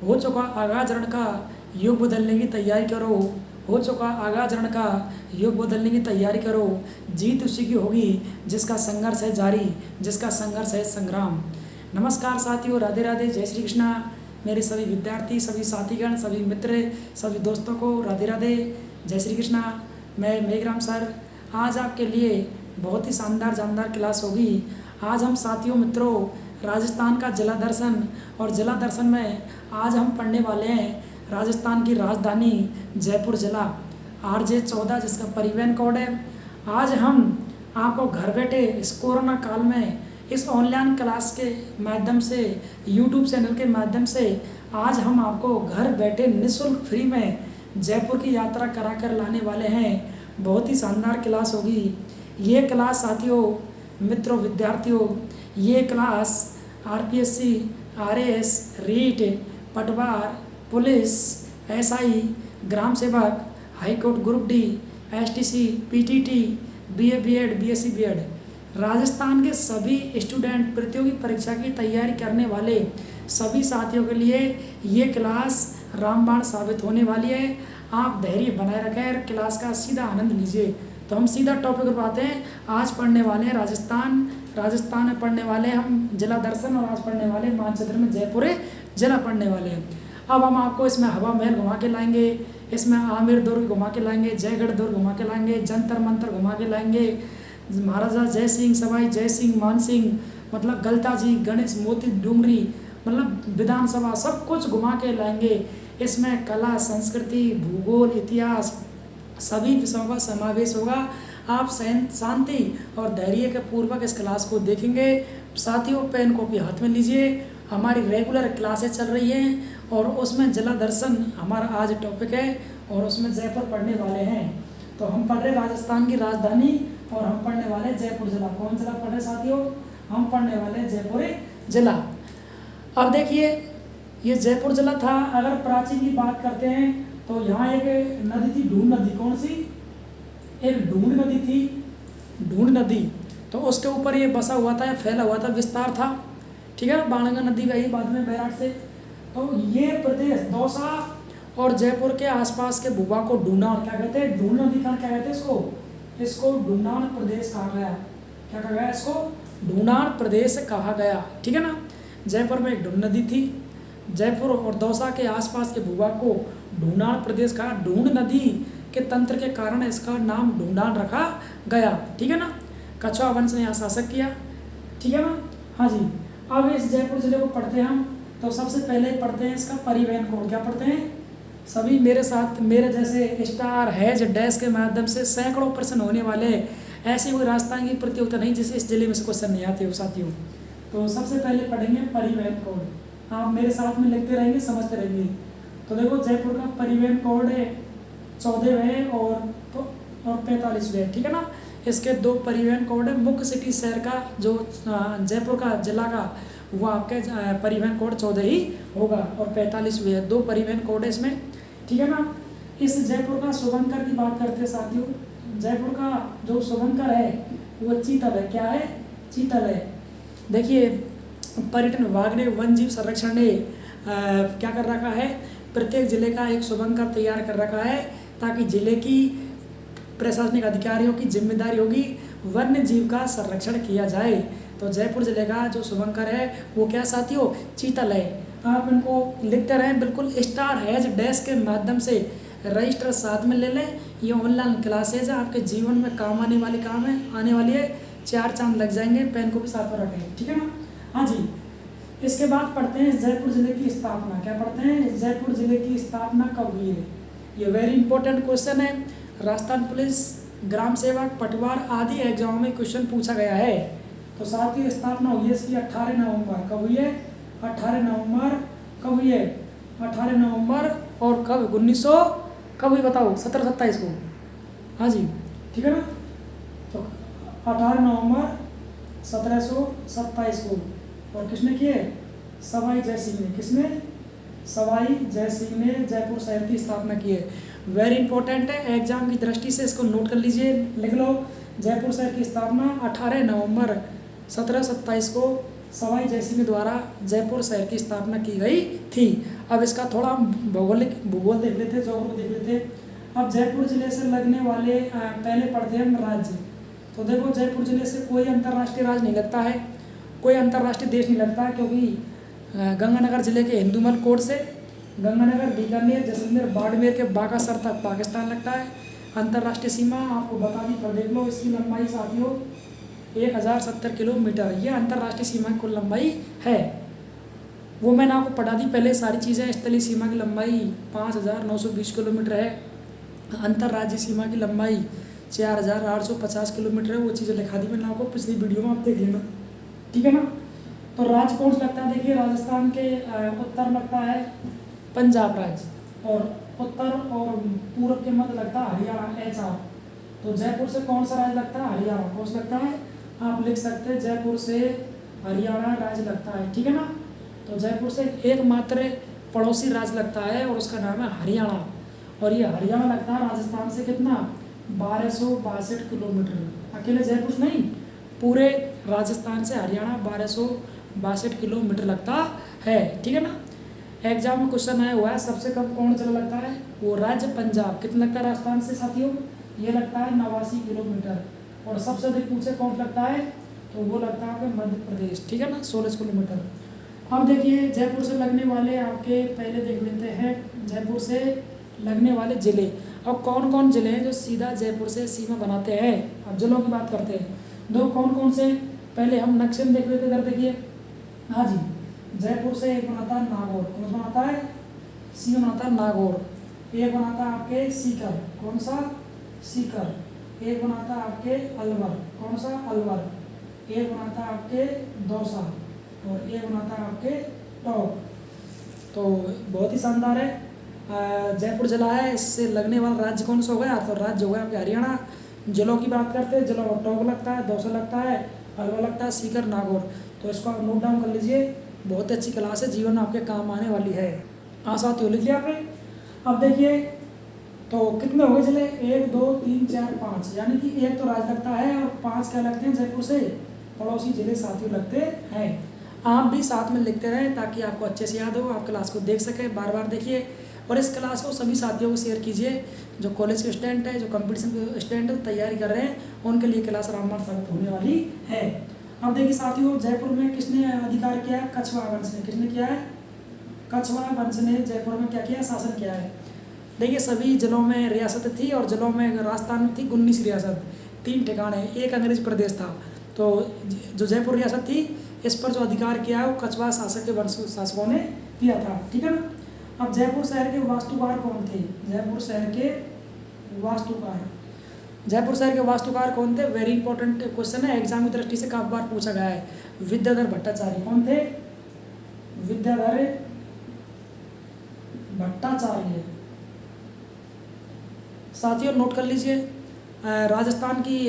हो चुका आगाज रण का, युग बदलने की तैयारी करो। हो चुका आगाज रण का, युग बदलने की तैयारी करो। जीत उसी की होगी जिसका संघर्ष है जारी, जिसका संघर्ष है संग्राम। नमस्कार साथियों, राधे राधे, जय श्री कृष्णा। मेरे सभी विद्यार्थी, सभी साथीगण, सभी मित्र, सभी दोस्तों को राधे राधे, जय श्री कृष्णा। मैं मेघराम सर आज आपके लिए बहुत ही शानदार जानदार क्लास होगी। आज हम साथियों मित्रों राजस्थान का जिला दर्शन, और जिला दर्शन में आज हम पढ़ने वाले हैं राजस्थान की राजधानी जयपुर जिला, RJ14 जिसका परिवहन कोड है। आज हम आपको घर बैठे इस कोरोना काल में इस ऑनलाइन क्लास के माध्यम से, यूट्यूब चैनल के माध्यम से आज हम आपको घर बैठे निःशुल्क फ्री में जयपुर की यात्रा करा कर लाने वाले हैं। बहुत ही शानदार क्लास होगी ये क्लास साथियों मित्रों विद्यार्थियों। ये क्लास RPSC, RAS, रीट, पटवार, पुलिस, SI, ग्राम सेवक, high court group D, STC, PTT, BA BEd, BSc BEd, Rajasthan के सभी स्टूडेंट प्रतियोगी परीक्षा की तैयारी करने वाले सभी साथियों के लिए ये क्लास रामबाण साबित होने वाली है। आप धैर्य बनाए रखें, क्लास का सीधा आनंद लीजिए। तो हम सीधा टॉपिक पर आते हैं। आज पढ़ने वाले हैं राजस्थान में पढ़ने वाले हम जिला दर्शन, और आज पढ़ने वाले मानचित्र में जयपुर जिला पढ़ने वाले हैं। अब हम आपको इसमें हवा महल घुमा के लाएंगे, इसमें आमेर दुर्ग घुमा के लाएंगे, जयगढ़ दुर्ग घुमा के लाएंगे, जंतर मंतर घुमा के लाएंगे, महाराजा जय सिंह, सवाई जय सिंह, मान सिंह, मतलब गलता जी, गणेश मोती डूंगरी, मतलब विधानसभा, सब कुछ घुमा के लाएंगे। इसमें कला, संस्कृति, भूगोल, इतिहास सभी विषयों का समावेश होगा। आप शांति और धैर्य के पूर्वक इस क्लास को देखेंगे। साथियों पेन कॉपी हाथ में लीजिए। हमारी रेगुलर क्लासें चल रही हैं और उसमें जिला दर्शन हमारा आज टॉपिक है, और उसमें जयपुर पढ़ने वाले हैं। तो हम पढ़ रहे राजस्थान की राजधानी, और हम पढ़ने वाले जयपुर जिला। कौन जिला पढ़ रहे साथियों? हम पढ़ने वाले जयपुर जिला। अब देखिए ये जयपुर जिला था। अगर प्राचीन की बात करते हैं तो यहाँ एक नदी थी, ढूंढ नदी। कौन सी? एक ढूंढ नदी थी, ढूंढ नदी। तो उसके ऊपर ये बसा हुआ था, फैला हुआ था, विस्तार था, ठीक है। बाणगंगा नदी गई बाद में बैराट से। तो ये प्रदेश दौसा और जयपुर के आसपास के भूभाग को ढूंढान क्या कहते हैं? ढूंढ नदी का क्या कहते हैं इसको ढूंढान प्रदेश कहा गया। क्या कहा गया इसको? ढूंढान प्रदेश कहा गया, ठीक है ना। जयपुर में एक ढूंढ नदी थी। जयपुर और दौसा के आसपास के भूभाग को ढूंढान प्रदेश कहा। ढूंढ नदी के तंत्र के कारण इसका नाम ढूंढान रखा गया, ठीक है ना। कछुआ वंश ने यहाँ शासक किया, ठीक है ना। हाँ जी। अब इस जयपुर जिले को पढ़ते हैं हम, तो सबसे पहले पढ़ते हैं इसका परिवहन कोड। क्या पढ़ते हैं सभी मेरे साथ? मेरे जैसे स्टार, हैज, डैश के माध्यम से सैकड़ों प्रश्न होने वाले। ऐसी कोई राजस्थान की प्रतियोगिता नहीं जिसे इस जिले में से क्वेश्चन नहीं आते हो साथियों। तो सबसे पहले पढ़ेंगे परिवहन कोड। आप मेरे साथ में लिखते रहेंगे, समझते रहेंगे। तो देखो जयपुर का परिवहन कोड 14 है और 45 है, ठीक है ना। इसके दो परिवहन कोड है। मुख्य सिटी शहर का जो जयपुर का जिला का, वो आपके परिवहन कोड 14 ही होगा, और 45 भी है। दो परिवहन कोड है इसमें, ठीक है ना। इस जयपुर का शुभंकर की बात करते हैं साथियों। जयपुर का जो शुभंकर है वो चीतल है। क्या है? चीतल है। देखिए पर्यटन विभाग ने, वन जीव संरक्षण ने क्या कर रखा है? प्रत्येक जिले का एक शुभंकर तैयार कर रखा है, ताकि जिले की प्रशासनिक अधिकारियों की जिम्मेदारी होगी वन्य जीव का संरक्षण किया जाए। तो जयपुर जिले का जो शुभंकर है वो क्या साथियों? चीतल है। आप इनको लिखते रहें, बिल्कुल स्टार, हैज, डैश के माध्यम से रजिस्टर साथ में ले लें। ये ऑनलाइन क्लासेज है, आपके जीवन में काम आने वाली है। 4 चांद लग जाएंगे। पेन को भी साथ में रखें, ठीक है ना। हाँ जी। इसके बाद पढ़ते हैं जयपुर जिले की स्थापना। क्या पढ़ते हैं? जयपुर जिले की स्थापना कब हुई है? ये वेरी इंपॉर्टेंट क्वेश्चन है। राजस्थान पुलिस, ग्राम सेवक, पटवार आदि एग्जाम में क्वेश्चन पूछा गया है। तो साथ ही स्थापना हुई है इसकी 18 नवंबर। कब हुई है? 18 नवंबर। कब हुई है? 18 नवंबर। और कब? 1900 कब हुई बताओ? 1727 को। हाँ जी, ठीक है ना। तो 18 नवंबर 1727 को। और किसने किए? सवाई जय सिंह ने। किसने? सवाई जय सिंह ने जयपुर शहर की स्थापना की है। वेरी इंपॉर्टेंट है, एग्जाम की दृष्टि से इसको नोट कर लीजिए, लिख लो। जयपुर शहर की स्थापना 18 नवंबर 1727 को सवाई जय सिंह द्वारा जयपुर शहर की स्थापना की गई थी। अब इसका थोड़ा हम भूगोल देख लेते, जोग्राफी देख लेते। अब जयपुर ज़िले से लगने वाले पहले पढ़ते हैं हम राज्य। तो देखो जयपुर ज़िले से कोई अंतर्राष्ट्रीय राज्य नहीं लगता है, कोई अंतर्राष्ट्रीय देश नहीं लगता है, क्योंकि गंगानगर ज़िले के हिंदूमल कोट से गंगानगर, बीकानेर, जैसलमेर, बाड़मेर के बाकासर तक पाकिस्तान लगता है। अंतर्राष्ट्रीय सीमा आपको बता दी, पर देख लो इसकी लंबाई साथियों 1070 किलोमीटर, ये अंतर्राष्ट्रीय सीमा की कुल लंबाई है। वो मैंने आपको पढ़ा दी पहले सारी चीज़ें। स्थलीय सीमा की लंबाई 5920 किलोमीटर है। अंतर्राज्यीय सीमा की लंबाई 4850 किलोमीटर है। वो चीज़ें लिखा दी मैंने आपको पिछली वीडियो में, आप देख लेना, ठीक है ना। तो राज्य कौन सा लगता है, देखिए राजस्थान के उत्तर लगता है पंजाब राज्य, और उत्तर और पूर्व के मध्य लगता है हरियाणा, HR। तो जयपुर से कौन सा राज्य लगता है, हरियाणा। कौन सा लगता है, आप लिख सकते हैं जयपुर से हरियाणा राज्य लगता है, ठीक है ना। तो जयपुर से एकमात्र पड़ोसी राज्य लगता है और उसका नाम है हरियाणा, और ये हरियाणा लगता है राजस्थान से कितना, 1262 किलोमीटर। अकेले जयपुर से नहीं, पूरे राजस्थान से हरियाणा 1262 किलोमीटर लगता है, ठीक है ना। एग्जाम में क्वेश्चन आया हुआ है सबसे कम कौन जिला लगता है, वो राज्य पंजाब। कितना लगता है राजस्थान से साथियों, ये लगता है 89 किलोमीटर। और सबसे अधिक पूछे कौन लगता है, तो वो लगता है आपके मध्य प्रदेश, ठीक है ना, 16 किलोमीटर। अब देखिए जयपुर से लगने वाले आपके पहले देख लेते हैं जयपुर से लगने वाले ज़िले। अब कौन कौन ज़िले हैं जो सीधा जयपुर से सीमा बनाते हैं। अब जिलों की बात करते हैं, दो कौन कौन से, पहले हम नक्शे में देख लेते, इधर देखिए, हाँ जी, जयपुर से एक बनाता है नागौर। कौन सा बनाता है, सी बनाता है नागौर। एक बनाता है आपके सीकर, कौन सा, सीकर। एक बनाता है आपके अलवर, कौन सा, अलवर। एक बनाता है आपके दौसा, और एक बनाता है आपके टोंक। तो बहुत ही शानदार है। जयपुर जिला है, इससे लगने वाला राज्य कौन सा हो गया, तो राज्य हो गया आपके हरियाणा। जिलों की बात करते हैं, जिलों में टोंक लगता है, दौसा लगता है, अलवर लगता है, सीकर, नागौर। तो इसको आप नोट डाउन कर लीजिए, बहुत अच्छी क्लास है, जीवन में आपके काम आने वाली है। साथियों लिख लिया आपने। अब देखिए तो कितने हो गए जिले, 1 2 3 4 5, यानी कि एक तो राज्य लगता है और 5 क्या लगते हैं जयपुर से पड़ोसी जिले साथियों लगते हैं। आप भी साथ में लिखते रहें ताकि आपको अच्छे से याद हो, आप क्लास को देख सकें, बार बार देखिए। और इस क्लास को सभी साथियों को शेयर कीजिए, जो कॉलेज के स्टूडेंट है, जो कंपटीशन के स्टूडेंट है, तैयारी कर रहे हैं, उनके लिए क्लास आराम साबित होने वाली है। अब देखिए साथियों, जयपुर में किसने अधिकार किया है, कछवाहा वंश ने। किसने किया है, कछवाहा वंश ने जयपुर में क्या किया, शासन किया है। देखिए सभी जिलों में रियासत थी, और जिलों में राजस्थान में थी 19 रियासत, 3 ठिकाने, एक अंग्रेज प्रदेश था। तो जो जयपुर रियासत थी, इस पर जो अधिकार किया है वो कछवाहा शासक के वंश शासकों ने किया था, ठीक है ना। अब जयपुर शहर के वास्तुकार कौन थे, जयपुर शहर के वास्तुकार, जयपुर शहर के वास्तुकार कौन थे, वेरी इंपॉर्टेंट क्वेश्चन है, एग्जाम की दृष्टि से काफी बार पूछा गया है। विद्याधर भट्टाचार्य कौन थे, विद्याधर भट्टाचार्य। साथियों नोट कर लीजिए, राजस्थान की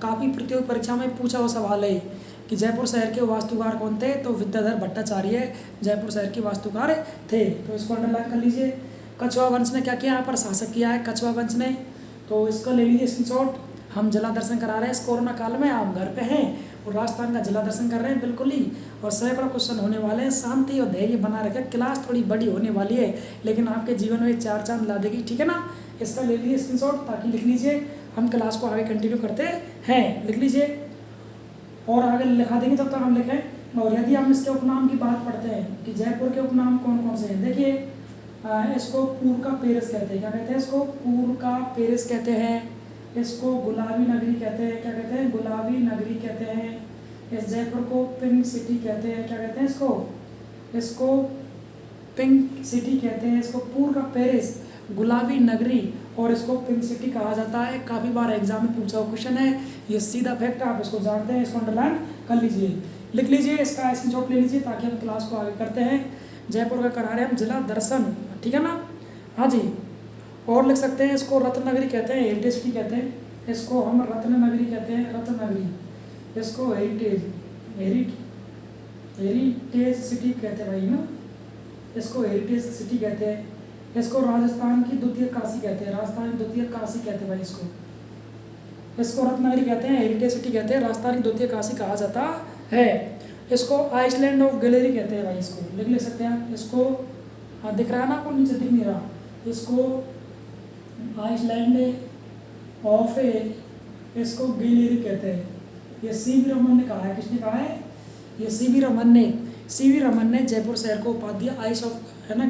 काफ़ी प्रतियोगी परीक्षा में पूछा हुआ सवाल है कि जयपुर शहर के वास्तुकार कौन थे, तो विद्याधर भट्टाचार्य जयपुर शहर के वास्तुकार थे। तो इसको अंडरलाइन कर लीजिए। कछवाहा वंश ने क्या किया, यहाँ पर शासक किया है कछवाहा वंश ने, तो इसको ले लीजिए स्क्रीनशॉट। हम जिला दर्शन करा रहे हैं इस कोरोना काल में, आप घर पे हैं और राजस्थान का जिला दर्शन कर रहे हैं बिल्कुल ही, और सैकड़ों क्वेश्चन होने वाले हैं। शांति और धैर्य बना रखें, क्लास थोड़ी बड़ी होने वाली है लेकिन आपके जीवन में 4 चांद ला देगी, ठीक है ना। इसका ले लीजिए स्क्रीनशॉट ताकि लिख लीजिए, हम क्लास को आगे कंटिन्यू करते हैं, लिख लीजिए और आगे लिखा देंगे तब तक हम लिखें। और यदि हम इसके उपनाम की बात पढ़ते हैं कि जयपुर के उपनाम कौन कौन से हैं, देखिए इसको पूर्व का पेरिस कहते हैं, क्या कहते हैं इसको, पूर्व का पेरिस कहते हैं, इसको गुलाबी नगरी कहते हैं, क्या कहते हैं, गुलाबी नगरी कहते हैं। इस जयपुर को पिंक सिटी कहते हैं, क्या कहते हैं इसको पिंक सिटी कहते हैं। इसको पूर्व का पेरिस, गुलाबी नगरी और इसको पिंक सिटी कहा जाता है। काफ़ी बार एग्जाम में पूछा हुआ क्वेश्चन है, ये सीधा फैक्ट, आप इसको जानते हैं, इसको अंडरलाइन कर लीजिए, लिख लीजिए, इसका स्क्रीनशॉट ले लीजिए ताकि हम क्लास को आगे करते हैं। जयपुर का करा रहे हैं हम जिला दर्शन, ठीक है ना, हाँ जी। और लिख सकते हैं इसको रत्न नगरी कहते हैं, हेरिटेज सिटी कहते हैं, इसको हम रत्न नगरी कहते हैं, रत्न नगरी। इसको हेरिटेज सिटी कहते हैं भाई ना, इसको हेरिटेज सिटी कहते हैं। इसको राजस्थान की द्वितीय काशी कहते हैं, राजस्थान की द्वितीय काशी कहते हैं भाई इसको रत्नगिरी कहते हैं, हेरिटेज सिटी कहते हैं, राजस्थान की द्वितीय काशी कहा जाता है। इसको आइसलैंड ऑफ गैलरी कहते हैं भाई, इसको लिख सकते हैं, इसको हाँ दिख रहा है ना आपको, नीचे दिख नहीं रहा। इसको आइसलैंड ऑफ इसको गैलेरी कहते हैं। ये सीवी रमन ने कहा है। किसने कहा है? ये सीवी रमन ने जयपुर शहर को उपाधि दिया आइस ऑफ, है ना,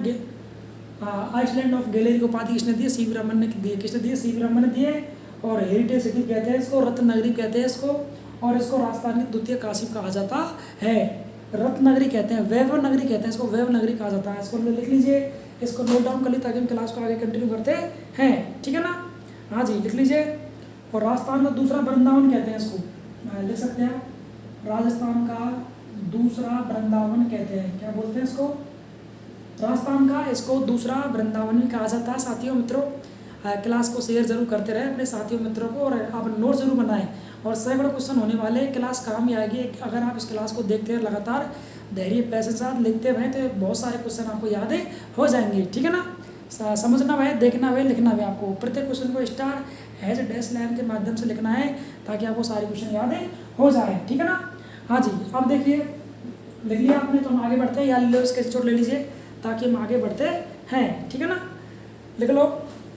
आइसलैंड ऑफ गैलेरी को उपाधि किसने दी? सीवी रमन ने दी। किसने दिए? सीवी रमन ने दिए। और हेरिटेज सिटी कहते हैं इसको, रत्न नगरी कहते हैं इसको, और इसको राजस्थान की द्वितीय काशी कहा जाता है। रत्न नगरी कहते हैं, वैभव नगरी कहते हैं इसको, वैभव नगरी कहा जाता है। इसको लिख लीजिए, इसको नोट डाउन कर लीजिए ताकि हम क्लास को आगे कंटिन्यू करते हैं, ठीक है ना। हाँ जी, लिख लीजिए। और राजस्थान का दूसरा वृंदावन कहते हैं इसको, लिख सकते हैं। राजस्थान का दूसरा वृंदावन कहते हैं, क्या बोलते हैं इसको? राजस्थान का इसको दूसरा वृंदावन भी कहा जाता है। साथियों मित्रों, क्लास को शेयर जरूर करते रहे अपने साथियों मित्रों को, और आप नोट जरूर बनाएं। और सैकड़ों क्वेश्चन होने वाले, क्लास काम ही आएगी अगर आप इस क्लास को देखते हैं लगातार धैर्य पैसे के साथ लिखते हुए, तो बहुत सारे क्वेश्चन आपको याद हो जाएंगे, ठीक है ना। समझना है, देखना है, लिखना है। आपको प्रत्येक क्वेश्चन को स्टार हैज डैश लाइन के माध्यम से लिखना है ताकि आपको सारे क्वेश्चन याद हो जाए, ठीक है ना। हाँ जी, अब देखिए, लिख लिया आपने तो हम आगे बढ़ते हैं, या लो स्केचोट ले लीजिए ताकि हम आगे बढ़ते हैं, ठीक है ना। लिख लो।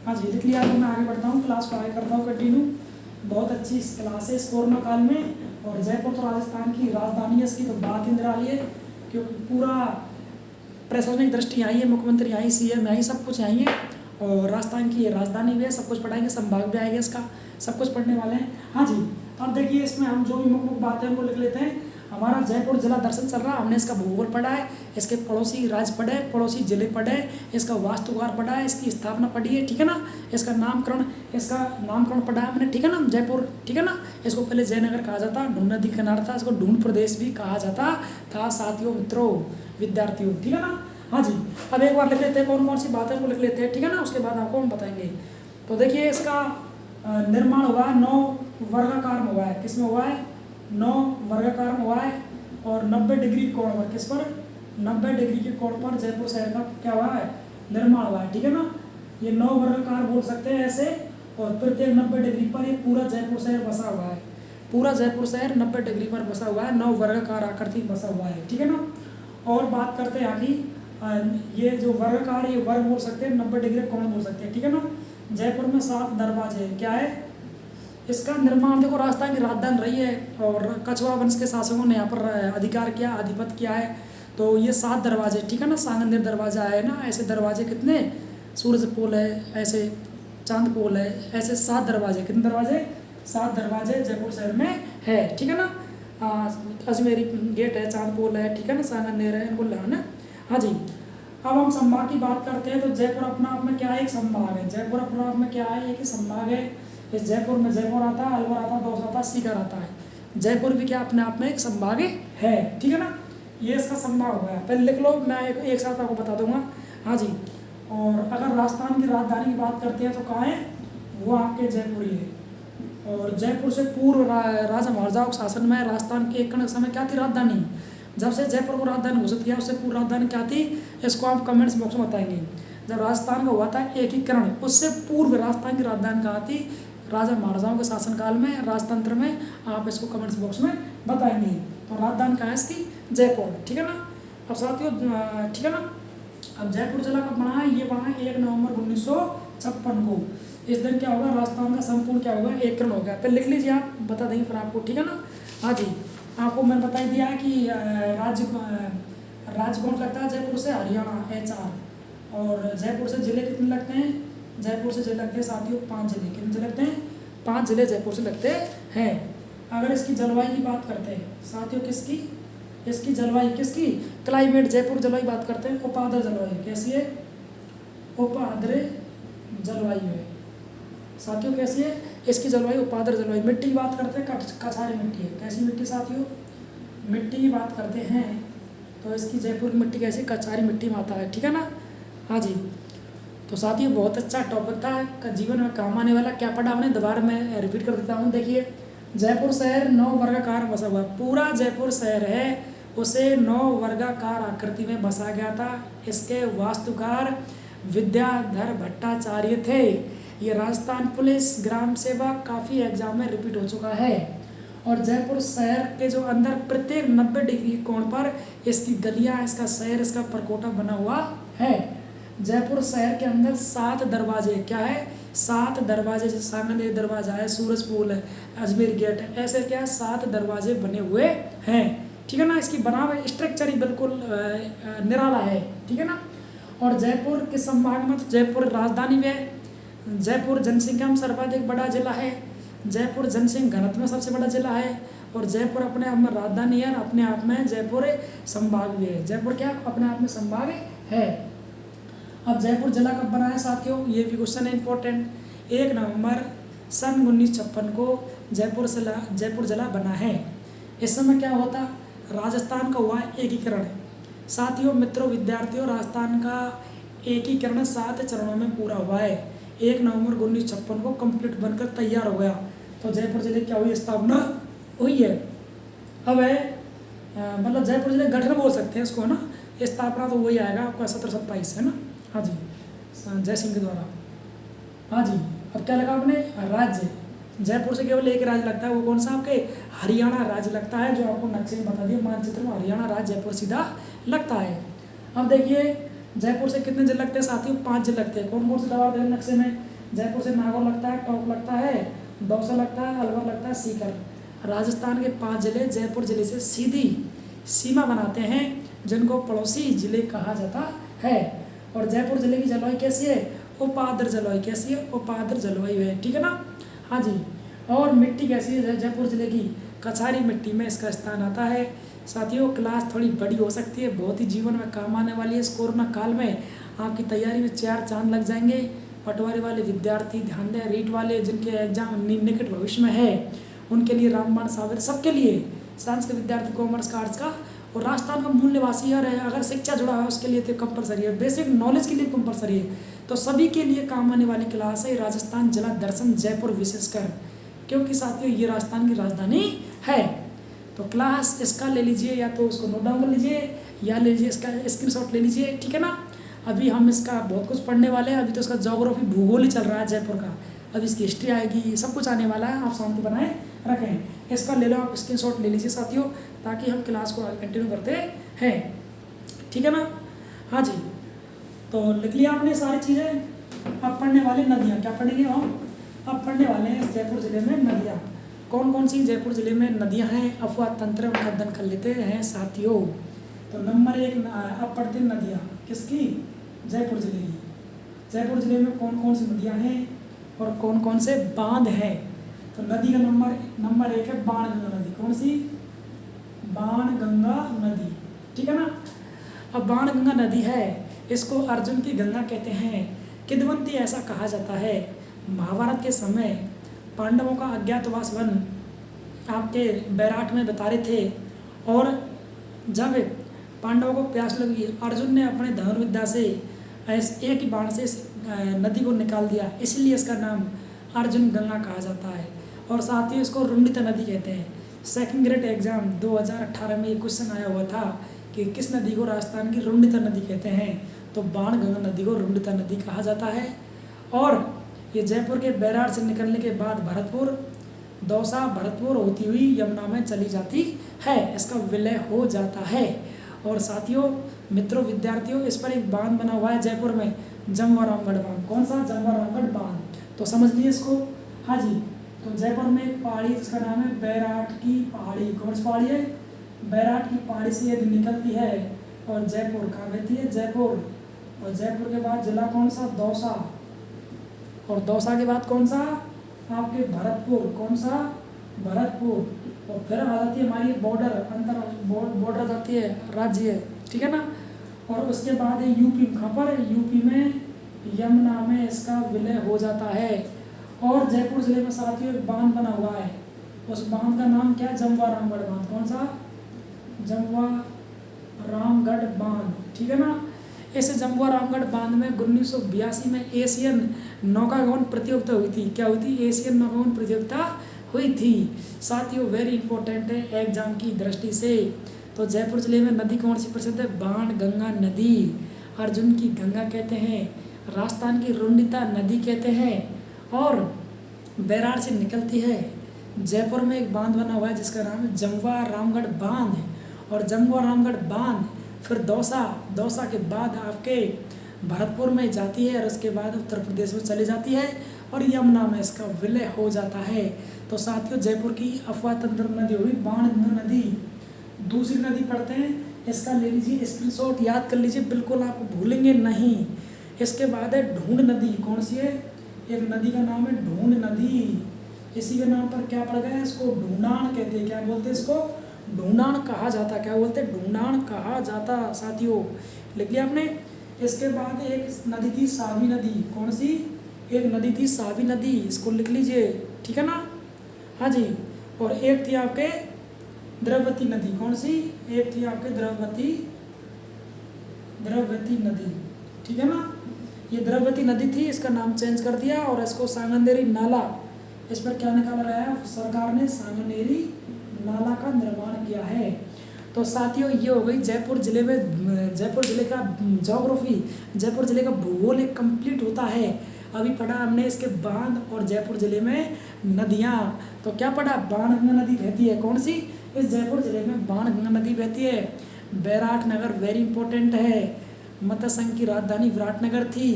हाँ जी, लिख लिया तो मैं आगे बढ़ता हूँ, क्लास को आगे करता हूँ कंटिन्यू। बहुत अच्छी क्लास है इस कोरोना काल में, और जयपुर तो राजस्थान की राजधानी है, इसकी तो बात ही निराली है, क्योंकि पूरा प्रशासनिक दृष्टि आई है, मुख्यमंत्री आई, CM आई, सब कुछ आई है, और राजस्थान की राजधानी भी है। सब कुछ पढ़ाएंगे, संभाग भी आएगा इसका, सब कुछ पढ़ने वाले हैं। हाँ जी, अब देखिए इसमें हम जो भी मुख्य बातें हैं वो लिख लेते हैं। हमारा जयपुर जिला दर्शन चल रहा है, हमने इसका भूगोल पढ़ा है, इसके पड़ोसी राज्य पढ़े, पड़ोसी जिले पढ़े, इसका वास्तुकार पढ़ा है, इसकी स्थापना पढ़ी है, ठीक है ना। इसका नामकरण पढ़ा है हमने, ठीक है ना। जयपुर, ठीक है ना। इसको पहले जयनगर कहा जाता, ढूंढ नदी किनारा था, इसको ढूंढ प्रदेश भी कहा जाता था साथियों मित्रों विद्यार्थियों, ठीक है ना। हाँ जी, अब एक बार लिख लेते हैं, कौन कौन सी बातें को लिख लेते हैं, ठीक है ना, उसके बाद आपको हम बताएंगे। तो देखिए, इसका निर्माण हुआ है 9 वर्गाकार में हुआ है। किस में हुआ है? 9 वर्गाकार में हुआ है, और 90 डिग्री कोण पर, किस पर? 90 डिग्री के कोण पर जयपुर शहर का क्या हुआ है? निर्माण हुआ है, ठीक है ना। ये 9 वर्गाकार बोल सकते हैं ऐसे, और प्रत्येक 90 डिग्री पर ये पूरा जयपुर शहर बसा हुआ है। पूरा जयपुर शहर 90 डिग्री पर बसा हुआ है, 9 वर्गाकार आकृति बसा हुआ है, ठीक है ना। और बात करते हैं आगे, ये जो वर्गाकार, ये वर्ग बोल सकते हैं, 90 डिग्री कोण बोल सकते हैं, ठीक है ना। जयपुर में 7 दरवाजे, क्या है? इसका निर्माण देखो, राजस्थान की राजधानी रही है, और कछवा वंश के शासकों ने यहाँ पर अधिकार किया, आधिपत्य किया है। तो ये 7 दरवाजे, ठीक है ना, सांगनेर दरवाजा है ना, ऐसे दरवाजे कितने? सूरज पोल है, ऐसे चांद पोल है, ऐसे 7 दरवाजे। कितने दरवाजे? 7 दरवाजे जयपुर शहर में है, ठीक है ना। अजमेरी गेट है, चांद पोल है, ठीक है ना, सांगनेर है, इनको लाना। हाँ जी, अब हम संभाग की बात करते हैं। तो जयपुर अपना आप में क्या है? एक संभाग है। जयपुर अपना आप में क्या है? एक ही संभाग है। इस जयपुर में जयपुर आता है, अलवर आता है, दौसा आता है, सीकर आता है। जयपुर भी क्या अपने आप में एक संभाग है, ठीक है ना। ये इसका संभाग हो गया। पहले लिख लो, मैं एक साथ आपको बता दूंगा। हाँ जी, और अगर राजस्थान की राजधानी की बात करते हैं तो कहाँ है? वो आपके जयपुर ही है। और जयपुर से पूर्व राजा महाराजाओं के शासन में राजस्थान के एक समय क्या थी? राजधानी। जब से जयपुर को राजधानी घोषित किया, उससे पूर्व राजधानी क्या थी? इसको आप कमेंट्स बॉक्स में बताएंगे। जब राजस्थान का हुआ था एकीकरण, उससे पूर्व राजस्थान की राजधानी कहाँ थी? राजा महाराजाओं के शासनकाल में, राजतंत्र में। आप इसको कमेंट्स बॉक्स में बताएंगे। तो राजधानी कहाँ है इसकी? जयपुर, ठीक है ना। अब साथियों, ठीक है ना, अब जयपुर जिला कब बना है? ये बना है 1 नवंबर 1956 को। इस दिन क्या होगा? राजस्थान का संपूर्ण क्या होगा? एकीकरण हो गया। फिर लिख लीजिए, आप बता देंगे फिर आपको, ठीक है ना। हाँ जी, आपको मैंने बता ही दिया है कि राज्य कौन लगता है जयपुर से? हरियाणा, HR। और जयपुर से जिले कितने लगते हैं? जयपुर से जिले लगते हैं साथियों 5 जिले। कितने लगते हैं? 5 जिले जयपुर से लगते हैं। अगर इसकी जलवायु की बात करते हैं साथियों, किसकी? इसकी जलवायु किसकी? क्लाइमेट, जयपुर जलवायु बात करते हैं। उपाद्र जलवायु कैसी है? उपाद्र जलवायु है साथियों। कैसी है इसकी जलवायु? उपाद्र जलवायु। मिट्टी की बात करते हैं, कछारी मिट्टी है। कैसी मिट्टी साथियों? मिट्टी की बात करते हैं तो इसकी जयपुर की मिट्टी कैसी? कछारी मिट्टी में आता है, ठीक है ना। हाँ जी, तो साथियों बहुत अच्छा टॉपिक था, जीवन में काम आने वाला। क्या पढ़ा हमने? दोबारा मैं रिपीट कर देता हूँ। देखिए, जयपुर शहर 9 वर्गाकार बसा हुआ। पूरा जयपुर शहर है, उसे 9 वर्गाकार आकृति में बसा गया था। इसके वास्तुकार विद्याधर भट्टाचार्य थे। ये राजस्थान पुलिस ग्राम सेवा काफ़ी एग्जाम में रिपीट हो चुका है। और जयपुर शहर के जो अंदर प्रत्येक 90 डिग्री कोण पर इसकी गलियां, इसका शहर, इसका परकोटा बना हुआ है, जयपुर शहर के अंदर 7 दरवाजे, क्या है, 7 दरवाजे, जैसे सांगनेर दरवाजा है, सूरजपुर है, अजमेर गेट है, ऐसे क्या है 7 दरवाजे बने हुए हैं, ठीक है ना। इसकी बनावट स्ट्रक्चर ही बिल्कुल निराला है, ठीक है ना। और जयपुर के संभाग में तो जयपुर राजधानी भी है, जयपुर जनसंख्या में सर्वाधिक बड़ा जिला है, जयपुर जनसंख्या घनत्व में सबसे बड़ा जिला है, और जयपुर अपने आप में राजधानी है, अपने आप में जयपुर संभाग भी है। जयपुर क्या अपने आप में संभाग है। अब जयपुर जिला कब बना है साथियों, ये भी क्वेश्चन है इंपॉर्टेंट। 1 नवंबर सन 1956 को जयपुर जिला बना है। इस समय क्या होता, राजस्थान का हुआ एकीकरण। साथियों, मित्रों, विद्यार्थियों, राजस्थान का एकीकरण 7 चरणों में पूरा हुआ है। 1 नवंबर 1956 को कंप्लीट बनकर तैयार हो गया। तो जयपुर जिले क्या हुई, स्थापना हुई है। अब है मतलब जयपुर जिले गठन बोल सकते हैं इसको, है ना। स्थापना तो वही आएगा आपका 1727, है ना। हाँ जी, जय सिंह के द्वारा। हाँ जी, अब क्या लगा आपने, राज्य। जयपुर से केवल एक राज्य लगता है, वो कौन सा, आपके हरियाणा राज्य लगता है, जो आपको नक्शे में बता दिया, मानचित्र में हरियाणा राज्य जयपुर सीधा लगता है। अब देखिए जयपुर से कितने जिले लगते हैं साथियों, 5 जिले लगते हैं। कौन कौन से दबा दें नक्शे में, जयपुर से नागौर लगता है, टोंक लगता है, दौसा लगता है, अलवर लगता है, सीकर। राजस्थान के 5 जिले जयपुर जिले से सीधी सीमा बनाते हैं, जिनको पड़ोसी जिले कहा जाता है। और जयपुर जिले की जलवायु कैसी है, उपाद्र जलवायु। कैसी है, उपाद्र जलवायु है, ठीक है ना। हाँ जी, और मिट्टी कैसी है जयपुर जिले की, कछारी मिट्टी में इसका स्थान आता है। साथियों, क्लास थोड़ी बड़ी हो सकती है, बहुत ही जीवन में काम आने वाली है। इस कोरोना काल में आपकी तैयारी में 4 चांद लग जाएंगे। पटवारी वाले विद्यार्थी ध्यान दें, रीट वाले जिनके एग्जाम निकट भविष्य में है, उनके लिए रामबाण सागर, सबके लिए, साइंस के विद्यार्थी, कॉमर्स का, आर्ट्स का, और राजस्थान का मूल निवासी और अगर शिक्षा जुड़ा है उसके लिए तो कंपलसरी है, बेसिक नॉलेज के लिए कंपलसरी है। तो सभी के लिए काम आने वाली क्लास है राजस्थान जिला दर्शन जयपुर विशेषकर, क्योंकि साथियों ये राजस्थान की राजधानी है। तो क्लास इसका ले लीजिए, या तो उसको नोट डाउन कर लीजिए, या ले लीजिए इसका स्क्रीनशॉट ले लीजिए, ठीक है ना। अभी हम इसका बहुत कुछ पढ़ने वाले हैं। अभी तो इसका ज्योग्राफी भूगोल ही चल रहा है जयपुर का, अभी इसकी हिस्ट्री आएगी, सब कुछ आने वाला है। आप शांति बनाए रखें, इसका ले लो, आप स्क्रीनशॉट ले लीजिए साथियों, ताकि हम क्लास को आगे कंटिन्यू करते हैं, ठीक है ना। हाँ जी, तो लिख लिया आपने सारी चीज़ें। अब पढ़ने वाले नदियाँ, क्या पढ़ेंगे हम, अब पढ़ने वाले हैं जयपुर जिले में नदियाँ। कौन कौन सी जयपुर जिले में नदियाँ हैं, अफवाह तंत्र उनका अध्ययन कर लेते हैं साथियों। तो नंबर 1 अब पढ़ते हैं नदियाँ, किसकी, जयपुर जिले की। जयपुर जिले में कौन कौन सी नदियाँ हैं और कौन कौन से बांध हैं। तो नदी का नंबर 1 है बाणगंगा नदी। कौन सी, बाणगंगा नदी, ठीक है ना। अब बाणगंगा नदी है, इसको अर्जुन की गंगा कहते हैं। किदवंती ऐसा कहा जाता है, महाभारत के समय पांडवों का अज्ञातवास वन आपके बैराट में बता रहे थे, और जब पांडवों को प्यास लगी, अर्जुन ने अपने धनुर्विद्या से एक ही बाण से नदी को निकाल दिया, इसलिए इसका नाम अर्जुन गंगा कहा जाता है। और साथ ही इसको रुंडिता नदी कहते हैं। सेकंड ग्रेड एग्जाम 2018 में ये क्वेश्चन आया हुआ था कि किस नदी को राजस्थान की रुंडिता नदी कहते हैं, तो बाणगंगा नदी को रुंडिता नदी कहा जाता है। और ये जयपुर के बैराट से निकलने के बाद भरतपुर, दौसा, भरतपुर होती हुई यमुना में चली जाती है, इसका विलय हो जाता है। और साथियों, मित्रों, विद्यार्थियों, इस पर एक बांध बना हुआ है जयपुर में, जमवा रामगढ़ बांध। कौन सा, जमवा रामगढ़ बांध, तो समझ लीजिए इसको। हाँ जी, तो जयपुर में एक पहाड़ी जिसका नाम है बैराट की पहाड़ी। कौन सी पहाड़ी है, बैराट की पहाड़ी से यदि निकलती है और जयपुर कहाँ बहती है, जयपुर। और जयपुर के बाद जिला कौन सा, दौसा। और दौसा के बाद कौन सा, आपके भरतपुर। कौन सा, भरतपुर। और फिर आ जाती है हमारी बॉर्डर, अंतर बॉर्डर जाती है, राज्य, ठीक है ना। और उसके बाद है यूपी। कहाँ पर, यूपी में यमुना में इसका विलय हो जाता है। और जयपुर जिले में साथियों एक बांध बना हुआ है, उस बांध का नाम क्या है, जमवा रामगढ़ बांध। कौन सा, जमवा रामगढ़ बांध, ठीक है ना। इस जमवा रामगढ़ बांध में 1982 में एशियन नौकागमन प्रतियोगिता हुई थी। क्या हुई थी, एशियन नौकागमन प्रतियोगिता हुई थी साथियों। वेरी इंपॉर्टेंट है एग्जाम की दृष्टि से। तो जयपुर जिले में नदी कौन सी प्रसिद्ध है, बाणगंगा नदी, अर्जुन की गंगा कहते हैं, राजस्थान की रुंडिता नदी कहते हैं। और बैराट से निकलती है। जयपुर में एक बांध बना हुआ है जिसका नाम है जमवा रामगढ़ बांध। और जमवा रामगढ़ बांध फिर दौसा, दौसा के बाद आपके भरतपुर में जाती है और उसके बाद उत्तर प्रदेश में चली जाती है और यमुना में इसका विलय हो जाता है। तो साथियों, जयपुर की अफवाह तंत्र नदी हुई बाणगंगा नदी। दूसरी नदी पढ़ते हैं, इसका ले लीजिए स्क्रीनशॉट, याद कर लीजिए, बिल्कुल आप भूलेंगे नहीं। इसके बाद है ढूंढ नदी। कौन सी है? एक नदी का नाम है ढूंढ नदी। इसी के नाम पर क्या पड़ गया, इसको ढूंढान कहते हैं। क्या बोलते हैं इसको? ढूंढान कहा जाता। क्या बोलते हैं? ढूंढान कहा जाता। साथियों, लिख लिया आपने। इसके बाद एक नदी थी सावी नदी। कौन सी? एक नदी थी सावी नदी, इसको लिख लीजिए, ठीक है ना? हाँ जी। और एक थी आपके द्रवती नदी। कौन सी? एक थी आपके द्रवती नदी, ठीक है ना? ये द्रवती नदी थी, इसका नाम चेंज कर दिया और इसको सांगनेरी नाला, इस पर क्या निकाला गया है? सरकार ने सांगनेरी नाला का निर्माण किया है। तो साथियों, ये हो गई जयपुर जिले का ज्योग्राफी, जयपुर जिले का भूगोल एक कंप्लीट होता है। अभी पढ़ा हमने इसके बांध और जयपुर जिले में नदियाँ। तो क्या पढ़ा? बाणगंगा नदी बहती है। कौन सी? इस जयपुर जिले में बाणगंगा नदी बहती है। बैराट नगर वेरी इंपॉर्टेंट है। मत्स्य संघ की राजधानी विराटनगर थी।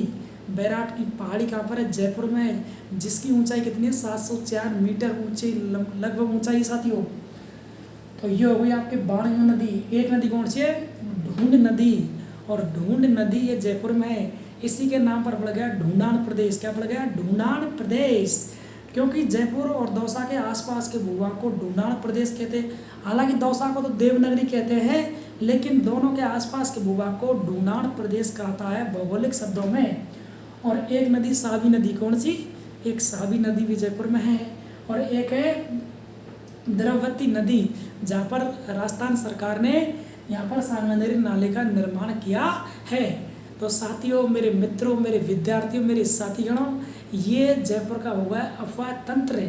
बैराट की पहाड़ी कहाँ पर है? जयपुर में, जिसकी ऊंचाई कितनी है? 704 मीटर ऊंची लगभग ऊंचाई साथियों। तो ये हो गई आपके बाणगंगा नदी। एक नदी कौन सी है? ढूंढ नदी। और ढूंढ नदी ये जयपुर में है, इसी के नाम पर पड़ गया ढूंढान प्रदेश। क्या पड़ गया? ढूंढान प्रदेश। क्योंकि जयपुर और दौसा के आसपास के भूभाग को ढूंढान प्रदेश कहते हैं। हालांकि दौसा को तो देवनगरी कहते हैं, लेकिन दोनों के आसपास के भूभाग को ढूंढान प्रदेश कहता है भौगोलिक शब्दों में। और एक नदी सावी नदी। कौन सी? एक सावी नदी भी जयपुर में है। और एक है द्रवती नदी, जहाँ पर राजस्थान सरकार ने यहाँ पर सांगनेरी नाले का निर्माण किया है। तो साथियों, मेरे मित्रों, मेरे विद्यार्थियों, मेरे साथीगणों, ये जयपुर का होगा अफवाह तंत्र।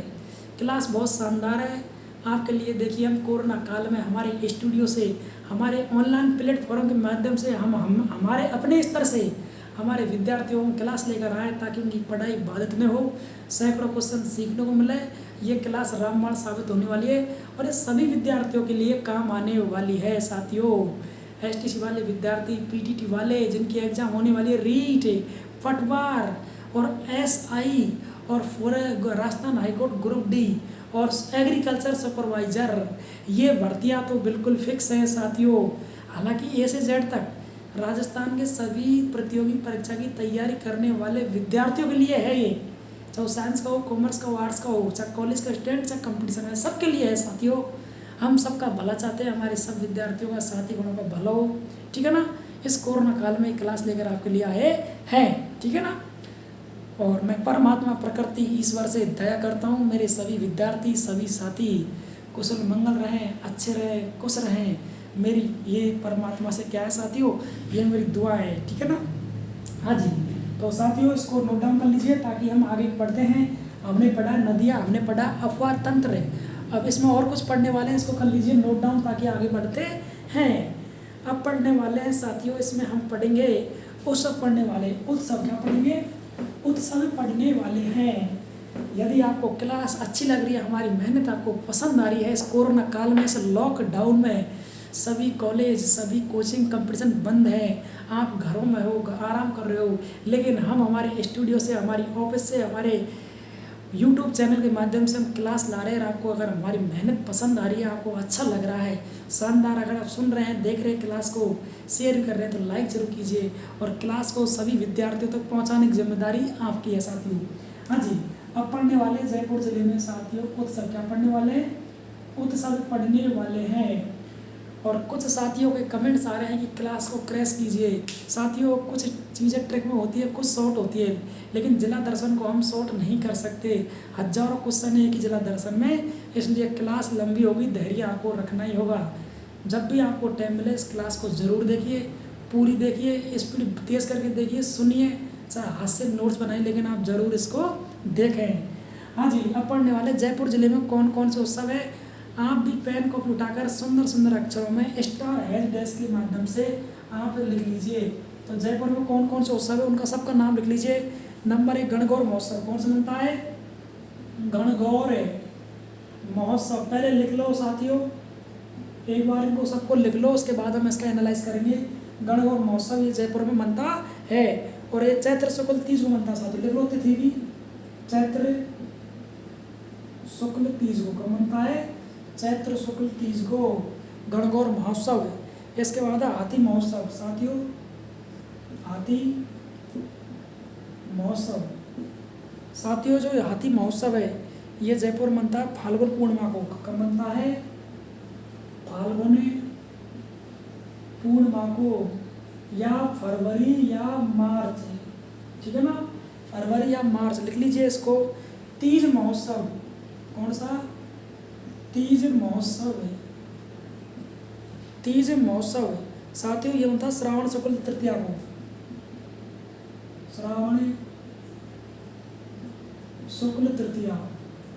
क्लास बहुत शानदार है आपके लिए। देखिए, हम कोरोना काल में हमारे स्टूडियो से, हमारे ऑनलाइन प्लेटफॉर्म के माध्यम से हम हमारे अपने स्तर से हमारे विद्यार्थियों को क्लास लेकर आए, ताकि उनकी पढ़ाई बाधित न हो, सैकड़ों क्वेश्चन सीखने को मिले। ये क्लास रामबाण साबित होने वाली है और ये सभी विद्यार्थियों के लिए काम आने वाली है साथियों। एसटीसी वाले विद्यार्थी, पीटीटी वाले जिनकी एग्जाम होने वाली है, रीट, पटवार और एसआई और राजस्थान हाईकोर्ट ग्रुप डी और एग्रीकल्चर सुपरवाइजर, ये भर्तियाँ तो बिल्कुल फिक्स हैं साथियों। हालांकि ए से जेड तक राजस्थान के सभी प्रतियोगी परीक्षा की तैयारी करने वाले विद्यार्थियों के लिए है ये। चाहे साइंस का हो, कॉमर्स का हो, आर्ट्स का हो, चाहे कॉलेज का स्टूडेंट, चाहे कंपटीशन है, सबके लिए है साथियों। हम सबका भला चाहते हैं, हमारे सब विद्यार्थियों का, साथी गणों का भला हो, ठीक है ना? इस कोरोना काल में क्लास लेकर आपके लिए आए हैं, ठीक है ना? और मैं परमात्मा, प्रकृति, ईश्वर से दया करता हूँ मेरे सभी विद्यार्थी, सभी साथी कुशल मंगल रहें, अच्छे रहें, खुश रहें। मेरी ये परमात्मा से क्या है साथियों, ये मेरी दुआ है, ठीक है ना? हाँ जी। तो साथियों, इसको नोट डाउन कर लीजिए ताकि हम आगे बढ़ते हैं। हमने पढ़ा नदियाँ, हमने पढ़ा अफवाह तंत्र। अब इसमें और कुछ पढ़ने वाले हैं, इसको कर लीजिए नोट डाउन ताकि आगे बढ़ते हैं। अब पढ़ने वाले हैं साथियों, इसमें हम पढ़ेंगे उत्सव। पढ़ने वाले उत्सव, क्या पढ़ेंगे? उत्सव पढ़ने वाले हैं। यदि आपको क्लास अच्छी लग रही है, हमारी मेहनत आपको पसंद आ रही है, इस कोरोना काल में, इस लॉकडाउन में सभी कॉलेज, सभी कोचिंग, कंपटीशन बंद है, आप घरों में हो, आराम कर रहे हो, लेकिन हम हमारे स्टूडियो से, हमारी ऑफिस से, हमारे यूट्यूब चैनल के माध्यम से हम क्लास ला रहे हैं। आपको अगर हमारी मेहनत पसंद आ रही है, आपको अच्छा लग रहा है, शानदार, अगर आप सुन रहे हैं, देख रहे हैं क्लास को, शेयर कर रहे हैं, तो लाइक जरूर कीजिए और क्लास को सभी विद्यार्थियों तक पहुंचाने की जिम्मेदारी आपकी है साथियों। हाँ जी। अब पढ़ने वाले जयपुर जिले में साथियों उत्सव। क्या पढ़ने वाले हैं? उत्सव पढ़ने वाले हैं। और कुछ साथियों के कमेंट्स आ रहे हैं कि क्लास को क्रैश कीजिए। साथियों, कुछ चीज़ें ट्रिक में होती है, कुछ शॉर्ट होती है, लेकिन जिला दर्शन को हम शॉर्ट नहीं कर सकते। हजारों क्वेश्चन है कि जिला दर्शन में, इसलिए क्लास लंबी होगी, धैर्य आपको रखना ही होगा। जब भी आपको टाइम मिले इस क्लास को ज़रूर देखिए, पूरी देखिए, स्पीड तेज़ करके देखिए, सुनिए, चाहे हाथ से नोट्स बनाइए, लेकिन आप ज़रूर इसको देखें। हाँ जी। अब पढ़ने वाले जयपुर जिले में कौन कौन से उत्सव है, आप भी पेन कॉपी उठाकर सुंदर सुंदर अक्षरों में स्टार हैश डैश के माध्यम से आप लिख लीजिए। तो जयपुर में कौन कौन से उत्सव है, उनका सबका नाम लिख लीजिए। नंबर 1, गणगौर महोत्सव। कौन सा मिलता है? गणगौर महोत्सव। पहले लिख लो साथियों, एक बार इनको सबको लिख लो, उसके बाद हम इसका एनालाइज करेंगे। गणगौर महोत्सव ये जयपुर में मनता है। और ये चैत्र शुक्ल तीज को मनता साथियों, लिख लो तिथि भी चैत्र शुक्ल तीज को कब मनता है, चैत्र शुक्ल तीज को गणगौर महोत्सव। इसके बाद हाथी महोत्सव साथियों, हाथी महोत्सव साथियों, जो हाथी महोत्सव है ये जयपुर मनता है फाल्गुन पूर्णिमा को। कब मनता है, फाल्गुन पूर्णिमा को, या फरवरी या मार्च, ठीक है ना, फरवरी या मार्च लिख लीजिए इसको। तीज महोत्सव, कौन सा, तीज महोत्सव है, तीज महोत्सव साथियों ये बनता है श्रावण शुक्ल तृतीया को, श्रावण शुक्ल तृतीया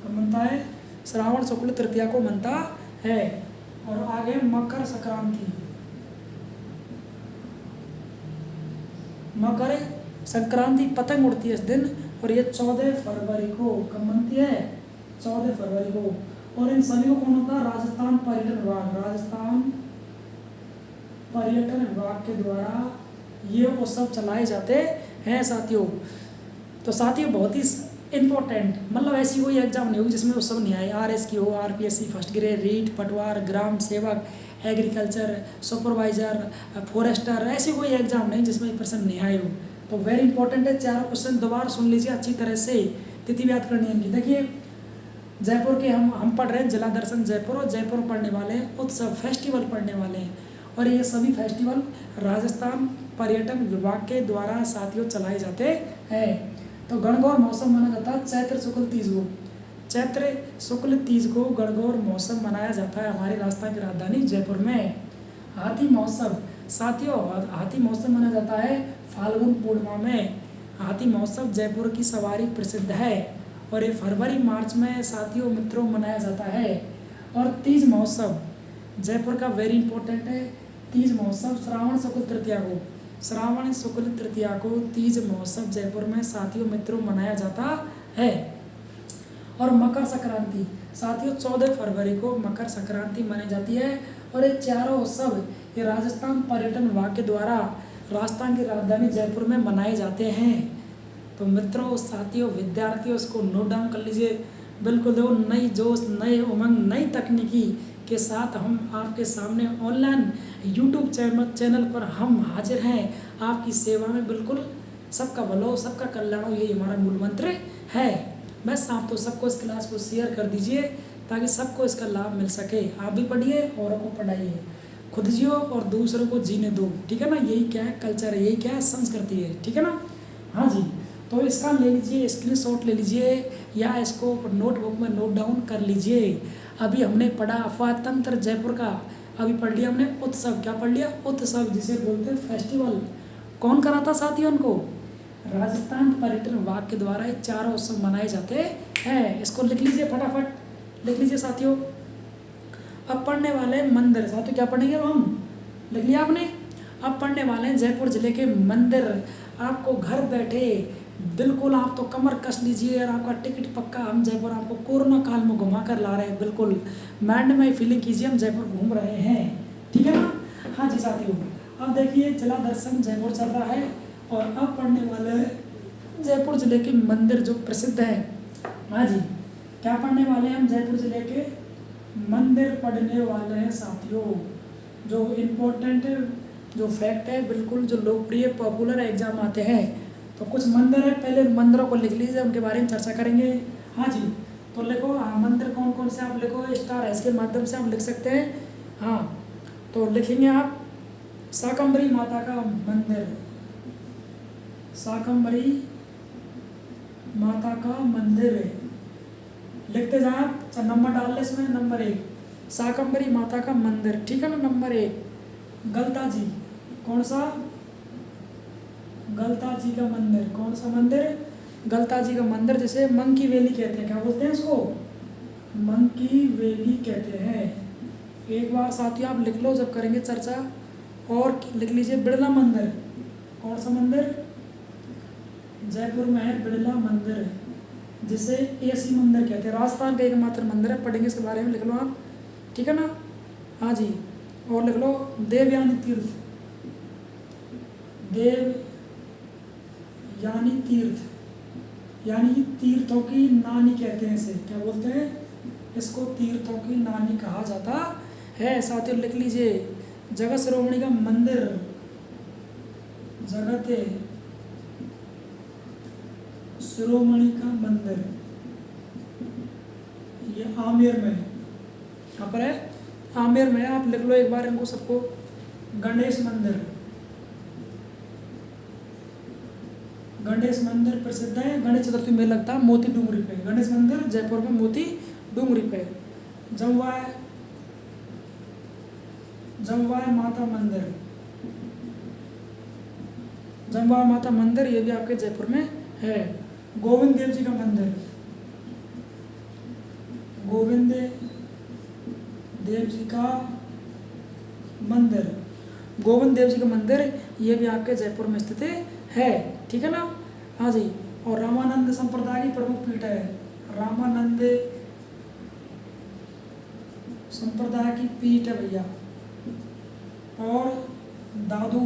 कब मनता है, श्रावण शुक्ल तृतीया को मनता है। और आगे मकर संक्रांति, मकर संक्रांति पतंग उड़ती है इस दिन, और ये 14 फरवरी को कब मनती है, 14 फरवरी को। और इन सभी को कौन होता है, राजस्थान पर्यटन विभाग, राजस्थान पर्यटन विभाग के द्वारा ये उत्सव चलाए जाते हैं साथियों। तो साथियों बहुत ही इम्पोर्टेंट, मतलब ऐसी कोई एग्जाम नहीं होगी जिसमें उत्सव नहीं आए। RS की हो, RPSC फर्स्ट ग्रेड, रीट, पटवार, ग्राम सेवक, एग्रीकल्चर सुपरवाइजर, फॉरेस्टर, ऐसी कोई एग्जाम नहीं जिसमें प्रश्न नहीं आए हो। तो वेरी इंपॉर्टेंट है, चारों क्वेश्चन दोबारा सुन लीजिए अच्छी तरह से, तिथि याद करनी है इनकी। देखिए जयपुर के हम पढ़ रहे हैं जिला दर्शन जयपुर, और जयपुर पढ़ने वाले हैं उत्सव फेस्टिवल पढ़ने वाले हैं, और ये सभी फेस्टिवल राजस्थान पर्यटन विभाग के द्वारा साथियों चलाए जाते हैं। तो गणगौर महोत्सव मनाया जाता है चैत्र शुक्ल तीज को, चैत्र शुक्ल तीज को गणगौर महोत्सव मनाया जाता है हमारी राजस्थान की राजधानी जयपुर में। हाथी महोत्सव साथियों, हाथी महोत्सव मनाया जाता है फाल्गुन पूर्णिमा में। हाथी महोत्सव जयपुर की सवारी प्रसिद्ध है, और ये फरवरी मार्च में साथियों मित्रों मनाया जाता है। और तीज महोत्सव जयपुर का वेरी इंपॉर्टेंट है, तीज महोत्सव श्रावण शुक्ल तृतीया को, श्रावण शुक्ल तृतीया को तीज महोत्सव जयपुर में साथियों मित्रों मनाया जाता है। और मकर संक्रांति साथियों 14 फरवरी को मकर संक्रांति मनाई जाती है। और ये चारों उत्सव ये राजस्थान पर्यटन विभाग के द्वारा राजस्थान की राजधानी जयपुर में मनाए जाते हैं। तो मित्रों साथियों विद्यार्थियों इसको नोट डाउन कर लीजिए। बिल्कुल देखो नई जोश, नए उमंग, नई तकनीकी के साथ हम आपके सामने ऑनलाइन यूट्यूब चैनल पर हम हाजिर हैं आपकी सेवा में। बिल्कुल सबका भला हो, सबका कल्याण हो, यही हमारा मूल मंत्र है। बस आप तो सबको इस क्लास को शेयर कर दीजिए ताकि सबको इसका लाभ मिल सके। आप भी पढ़िए, औरों को पढ़ाइए, खुद जियो और दूसरों को जीने दो, ठीक है ना। यही क्या है कल्चर है, यही क्या है संस्कृति है, ठीक है ना। हाँ जी, तो इसका ले लीजिए स्क्रीनशॉट ले लीजिए, या इसको नोटबुक में नोट डाउन कर लीजिए। अभी हमने पढ़ा अफवाह तंत्र जयपुर का, अभी पढ़ लिया हमने उत्सव। क्या पढ़ लिया, उत्सव जिसे बोलते हैं फेस्टिवल। कौन कराता साथियों उनको, राजस्थान पर्यटन विभाग के द्वारा ये चारों उत्सव मनाए जाते हैं। इसको लिख लीजिए, फटाफट लिख लीजिए साथियों। अब पढ़ने वाले मंदिर साथियों, क्या पढ़ेंगे हम, लिख लिया आपने। अब पढ़ने वाले हैं जयपुर जिले के मंदिर। आपको घर बैठे बिल्कुल आप तो कमर कस लीजिए और आपका टिकट पक्का। हम जयपुर आपको कोरोना काल में घुमा कर ला रहे हैं, बिल्कुल माइंड में फीलिंग कीजिए हम जयपुर घूम रहे हैं, ठीक है ना। हाँ जी साथियों, अब देखिए जिला दर्शन जयपुर चल रहा है, और अब पढ़ने वाले जयपुर जिले के मंदिर जो प्रसिद्ध हैं। हाँ जी, क्या पढ़ने वाले हैं हम, जयपुर जिले के मंदिर पढ़ने वाले हैं साथियों। जो इम्पोर्टेंट जो फैक्ट है, बिल्कुल जो लोकप्रिय पॉपुलर एग्जाम आते हैं, तो कुछ मंदिर है, पहले मंदिरों को लिख लीजिए, उनके बारे में चर्चा करेंगे। हाँ जी, तो लिखो मंदिर कौन कौन से आप लिखो, स्टार है, इसके माध्यम से आप लिख सकते हैं। हाँ, तो लिखेंगे आप शाकंभरी माता का मंदिर, शाकंभरी माता का मंदिर लिखते जाए आप, नंबर डाल ले इसमें, नंबर 1 शाकंभरी माता का मंदिर, ठीक है ना। नंबर 1 गलता जी, कौन सा, गलता जी का मंदिर, कौन सा मंदिर, गलता जी का मंदिर, जिसे मंकी वैली कहते हैं। क्या बोलते हैं इसको, मंकी वैली कहते हैं। एक बार साथियों आप लिख लो जब करेंगे चर्चा। और लिख लीजिए बिड़ला मंदिर, कौन सा मंदिर, जयपुर में है बिड़ला मंदिर, जिसे एसी मंदिर कहते हैं। राजस्थान का एकमात्र मंदिर है, पढ़ेंगे इसके बारे में, लिख लो आप, ठीक है ना। हाँ जी, और लिख लो देवयानी तीर्थ, यानी तीर्थ, यानी तीर्थों की नानी कहते हैं इसे, क्या बोलते हैं, इसको तीर्थों की नानी कहा जाता है। साथियों लिख लीजिए, जगत शिरोमणि का मंदिर, जगत शिरोमणि का मंदिर, ये आमेर में है, कहाँ पर है, आमेर में है। आप लिख लो एक बार इनको सबको। गणेश मंदिर, गणेश मंदिर प्रसिद्ध है, गणेश चतुर्थी में लगता है मोती डूंगरी पे, गणेश मंदिर जयपुर में मोती डूंगरी पे। जमवाय माता मंदिर, जमवाय माता मंदिर ये भी आपके जयपुर में है। गोविंद देव जी का मंदिर, गोविंद देव जी का मंदिर, गोविंद देव जी का मंदिर ये भी आपके जयपुर में स्थित है, ठीक है ना। हाँ जी, और रामानंद संप्रदाय की प्रमुख पीठ है, रामानंद संप्रदाय की पीठ है भैया। और दादू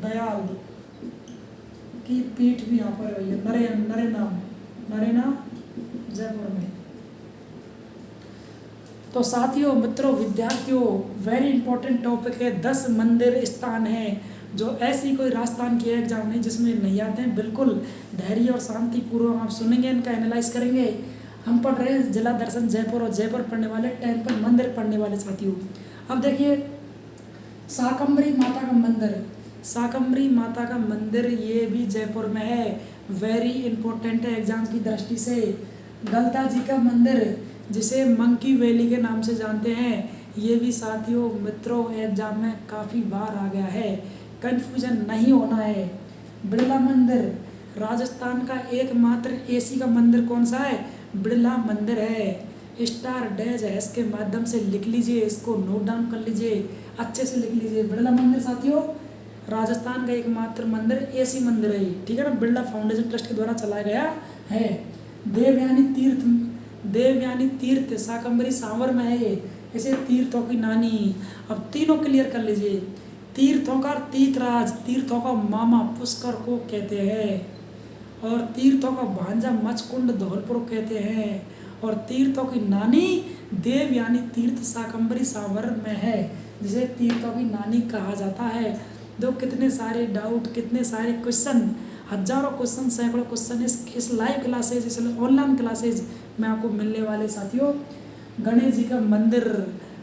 दयाल की पीठ भी यहाँ पर है भैया, नरेना जयपुर में। तो साथियों, मित्रों, विद्यार्थियों, वेरी इंपॉर्टेंट टॉपिक है। 10 मंदिर स्थान हैं जो ऐसी कोई राजस्थान की एग्जाम नहीं जिसमें नहीं आते हैं। बिल्कुल धैर्य और शांति पूर्वक आप सुनेंगे, इनका एनालाइज करेंगे। हम पढ़ रहे हैं जिला दर्शन जयपुर, और जयपुर पढ़ने वाले, टेम्पल मंदिर पढ़ने वाले साथियों। अब देखिए, शाकंभरी माता का मंदिर, शाकंभरी माता का मंदिर ये भी जयपुर में है, वेरी इंपॉर्टेंट है एग्जाम की दृष्टि से। गलता जी का मंदिर जिसे मंकी वैली के नाम से जानते हैं, ये भी साथियों मित्रों एग्जाम में काफ़ी बार आ गया है, कंफ्यूजन नहीं होना है। बिड़ला मंदिर, राजस्थान का एकमात्र एसी का मंदिर कौन सा है, बिड़ला मंदिर है। स्टार डैश है, इसके माध्यम से लिख लीजिए, इसको नोट डाउन कर लीजिए, अच्छे से लिख लीजिए। बिड़ला मंदिर साथियों राजस्थान का एकमात्र मंदिर, एसी मंदिर है, ठीक है ना, बिड़ला फाउंडेशन ट्रस्ट के द्वारा चलाया गया है। देवयानी तीर्थ शाकंभरी सांवर में है ये, इसे तीर्थों की नानी। अब तीनों क्लियर कर लीजिए। तीर्थों का तीर्थराज, तीर्थों का मामा पुष्कर को कहते हैं, और तीर्थों का भांजा मचकुंड धौलपुर कहते हैं, और तीर्थों की नानी देवयानी तीर्थ शाकंभरी सांवर में है, जिसे तीर्थों की नानी कहा जाता है। दो कितने सारे डाउट, कितने सारे क्वेश्चन, हजारों क्वेश्चन, सैकड़ों क्वेश्चन इस लाइव क्लासेज, इस ऑनलाइन क्लासेज में आपको मिलने वाले साथियों। गणेश जी का मंदिर,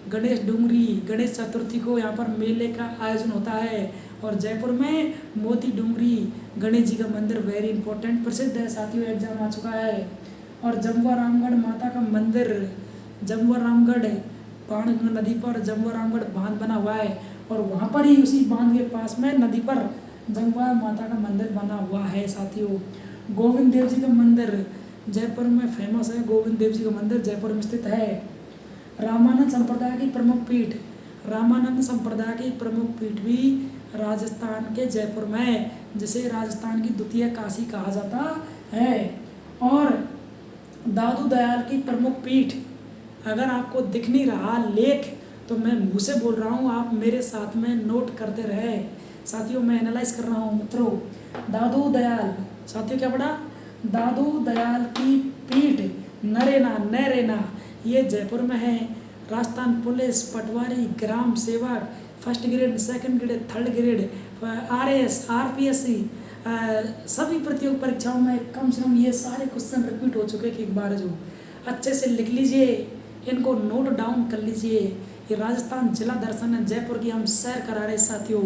गणेश डूंगरी, गणेश चतुर्थी को यहाँ पर मेले का आयोजन होता है, और जयपुर में मोती डूंगरी गणेश जी का मंदिर वेरी इंपॉर्टेंट प्रसिद्ध है साथियों, एग्जाम आ चुका है। और जमवा रामगढ़ माता का मंदिर, जमवा रामगढ़ बाणगंगा नदी पर जमवा रामगढ़ बांध बना हुआ है, और वहाँ पर ही उसी बांध के पास में नदी पर जमवा माता का मंदिर बना हुआ है साथियों। गोविंद देव जी का मंदिर जयपुर में फेमस है, गोविंद देव जी का मंदिर जयपुर में स्थित है। रामानंद संप्रदाय की प्रमुख पीठ, रामानंद संप्रदाय की प्रमुख पीठ भी राजस्थान के जयपुर में है, जिसे राजस्थान की द्वितीय काशी कहा जाता है। और दादू दयाल की प्रमुख पीठ, अगर आपको दिख नहीं रहा लेख तो मैं मुँह से बोल रहा हूँ, आप मेरे साथ में नोट करते रहे साथियों, मैं एनालाइज कर रहा हूँ मित्रों। दादू दयाल साथियों क्या पढ़ा, दादू दयाल की पीठ नरेना ये जयपुर में है। राजस्थान पुलिस, पटवारी, ग्राम सेवक, first grade, second grade, third grade, RAS, RPSC सभी प्रतियोगी परीक्षाओं में कम से कम ये सारे क्वेश्चन रिपीट हो चुके हैं कि एक बार जो अच्छे से लिख लीजिए, इनको नोट डाउन कर लीजिए। ये राजस्थान जिला दर्शन है, जयपुर की हम सैर करा रहे साथियों।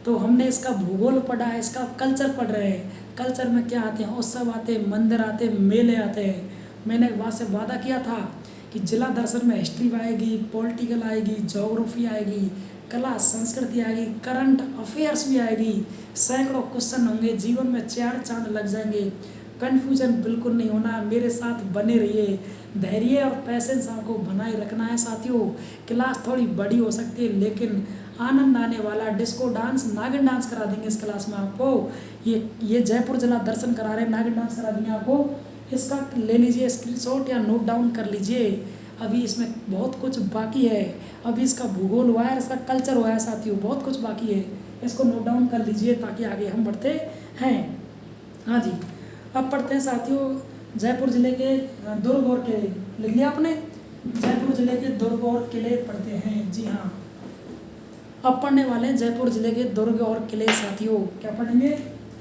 तो हमने इसका भूगोल पढ़ा है, इसका कल्चर पढ़ रहे हैं। कल्चर में क्या आते हैं, उत्सव आते हैं, मंदिर आते हैं, मेले आते हैं। मैंने वहाँ से वादा किया था कि जिला दर्शन में हिस्ट्री आएगी, पॉलिटिकल आएगी, ज्योग्राफी आएगी, कला संस्कृति आएगी, करंट अफेयर्स भी आएगी, सैकड़ों क्वेश्चन होंगे, जीवन में 4 चांद लग जाएंगे। कन्फ्यूजन बिल्कुल नहीं होना, मेरे साथ बने रहिए। धैर्य और पैसेंस आपको बनाए रखना है साथियों। क्लास थोड़ी बड़ी हो सकती है लेकिन आनंद आने वाला, डिस्को डांस, नागिन डांस करा देंगे इस क्लास में आपको। ये जयपुर जिला दर्शन करा रहे हैं, नागिन डांस करा देंगे आपको। इसका ले लीजिए स्क्रीनशॉट या नोट डाउन कर लीजिए। अभी इसमें बहुत कुछ बाकी है, अभी इसका भूगोल हुआ है, इसका कल्चर हुआ है साथियों, बहुत कुछ बाकी है। इसको नोट डाउन कर लीजिए ताकि आगे हम बढ़ते हैं। हाँ जी। अब पढ़ते हैं साथियों जयपुर जिले के दुर्ग और किले। लिख लिया आपने? जयपुर जिले के दुर्ग और किले पढ़ते हैं। जी हाँ, अब पढ़ने वाले हैं जयपुर जिले के दुर्ग और किले। साथियों क्या पढ़ेंगे?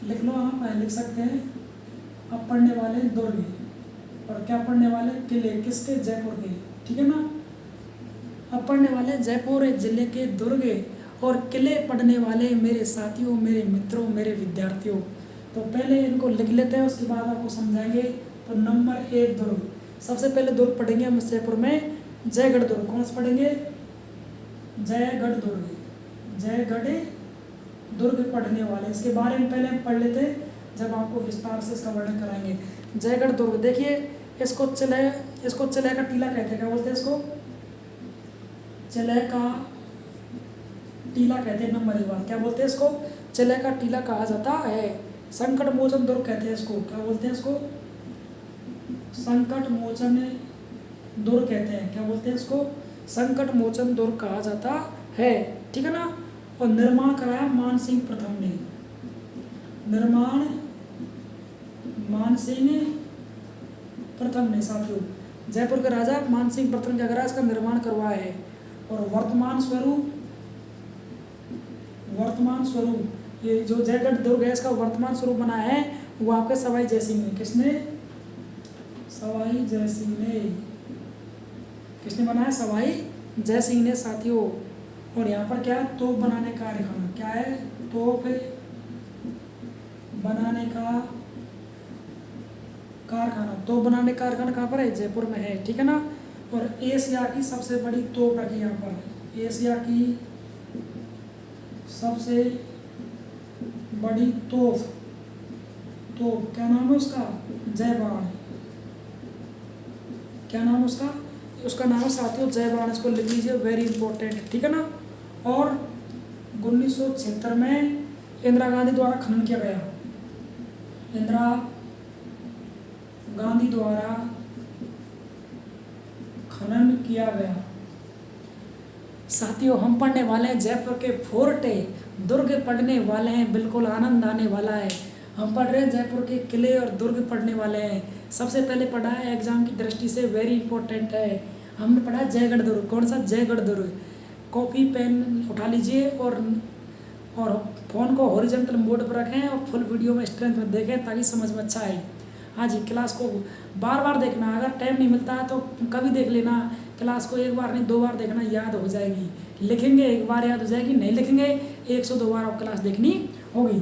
लिख लो, आप लिख सकते हैं। अब पढ़ने वाले हैं दुर्ग और क्या पढ़ने वाले हैं? किले। किसके? जयपुर के। ठीक है ना? अब पढ़ने वाले हैं जयपुर जिले के दुर्ग और किले पढ़ने वाले मेरे साथियों, मेरे मित्रों, मेरे विद्यार्थियों। तो पहले इनको लिख लेते हैं, उसके बाद आपको समझाएंगे। तो नंबर 1 दुर्ग। सबसे पहले दुर्ग पढ़ेंगे हम जयपुर में, जयगढ़ दुर्ग। कौन सा पढ़ेंगे? जयगढ़ दुर्ग। जयगढ़ दुर्ग पढ़ने वाले, इसके बारे में पहले हम पढ़ लेते हैं, जब आपको विस्तार से इसका वर्णन कराएंगे। जयगढ़ दुर्ग देखिए, इसको चिल्हे का टीला कहते हैं। क्या बोलते हैं इसको? चिल्हे का टीला कहते हैं। नंबर 1 बात, क्या बोलते हैं इसको? चिल्हे का टीला कहा जाता है। संकट मोचन दुर्ग कहते हैं इसको। क्या बोलते हैं इसको? संकट मोचन दुर्ग कहते हैं। क्या बोलते हैं इसको? संकट मोचन दुर्ग कहा जाता है। ठीक है ना? और निर्माण कराया मानसिंह प्रथम ने। निर्माण मानसिंह प्रथम ने। साथियों जयपुर के राजा मानसिंह प्रथम क्या करा? इसका निर्माण करवाया है। और वर्तमान स्वरूप ये जो जयगढ़ दुर्ग है, इसका वर्तमान स्वरूप बनाया है वो आपके सवाई जयसिंह ने। किसने? सवाई जयसिंह ने। किसने बनाया? सवाई जयसिंह ने। साथियों और यहाँ पर क्या है? तोप बनाने का कारखाना। क्या है? तोप बनाने का कारखाना। तोप बनाने का कारखाना कहाँ पर है? जयपुर में है। ठीक है ना? और एशिया की सबसे बड़ी तोप रखी यहाँ पर। एशिया की सबसे बड़ी तोप क्या नाम है उसका? जय बाण। क्या नाम है उसका? उसका नाम है साथियों जय बाण। इसको लिख लीजिए, वेरी इंपॉर्टेंट। ठीक है ना? और 1976 में इंदिरा गांधी द्वारा खनन किया गया। इंदिरा गांधी द्वारा खनन किया गया। साथियों हम पढ़ने वाले हैं जयपुर के फोर्टे दुर्ग पढ़ने वाले हैं। बिल्कुल आनंद आने वाला है। हम पढ़ रहे हैं जयपुर के किले और दुर्ग पढ़ने वाले हैं। सबसे पहले पढ़ा है एग्जाम की दृष्टि से वेरी इंपॉर्टेंट है, हमने पढ़ा जयगढ़ दुर्ग। कौन सा? जयगढ़ दुर्ग। कॉपी पेन उठा लीजिए और फ़ोन को हॉरिजॉन्टल मोड पर रखें और फुल वीडियो में स्ट्रेंथ में देखें ताकि समझ में अच्छा आए। हाँ जी, क्लास को बार बार देखना। अगर टाइम नहीं मिलता है तो कभी देख लेना। क्लास को 1 बार नहीं 2 बार देखना, याद हो जाएगी। लिखेंगे 1 बार याद हो जाएगी, नहीं लिखेंगे 102 बार आप क्लास देखनी होगी।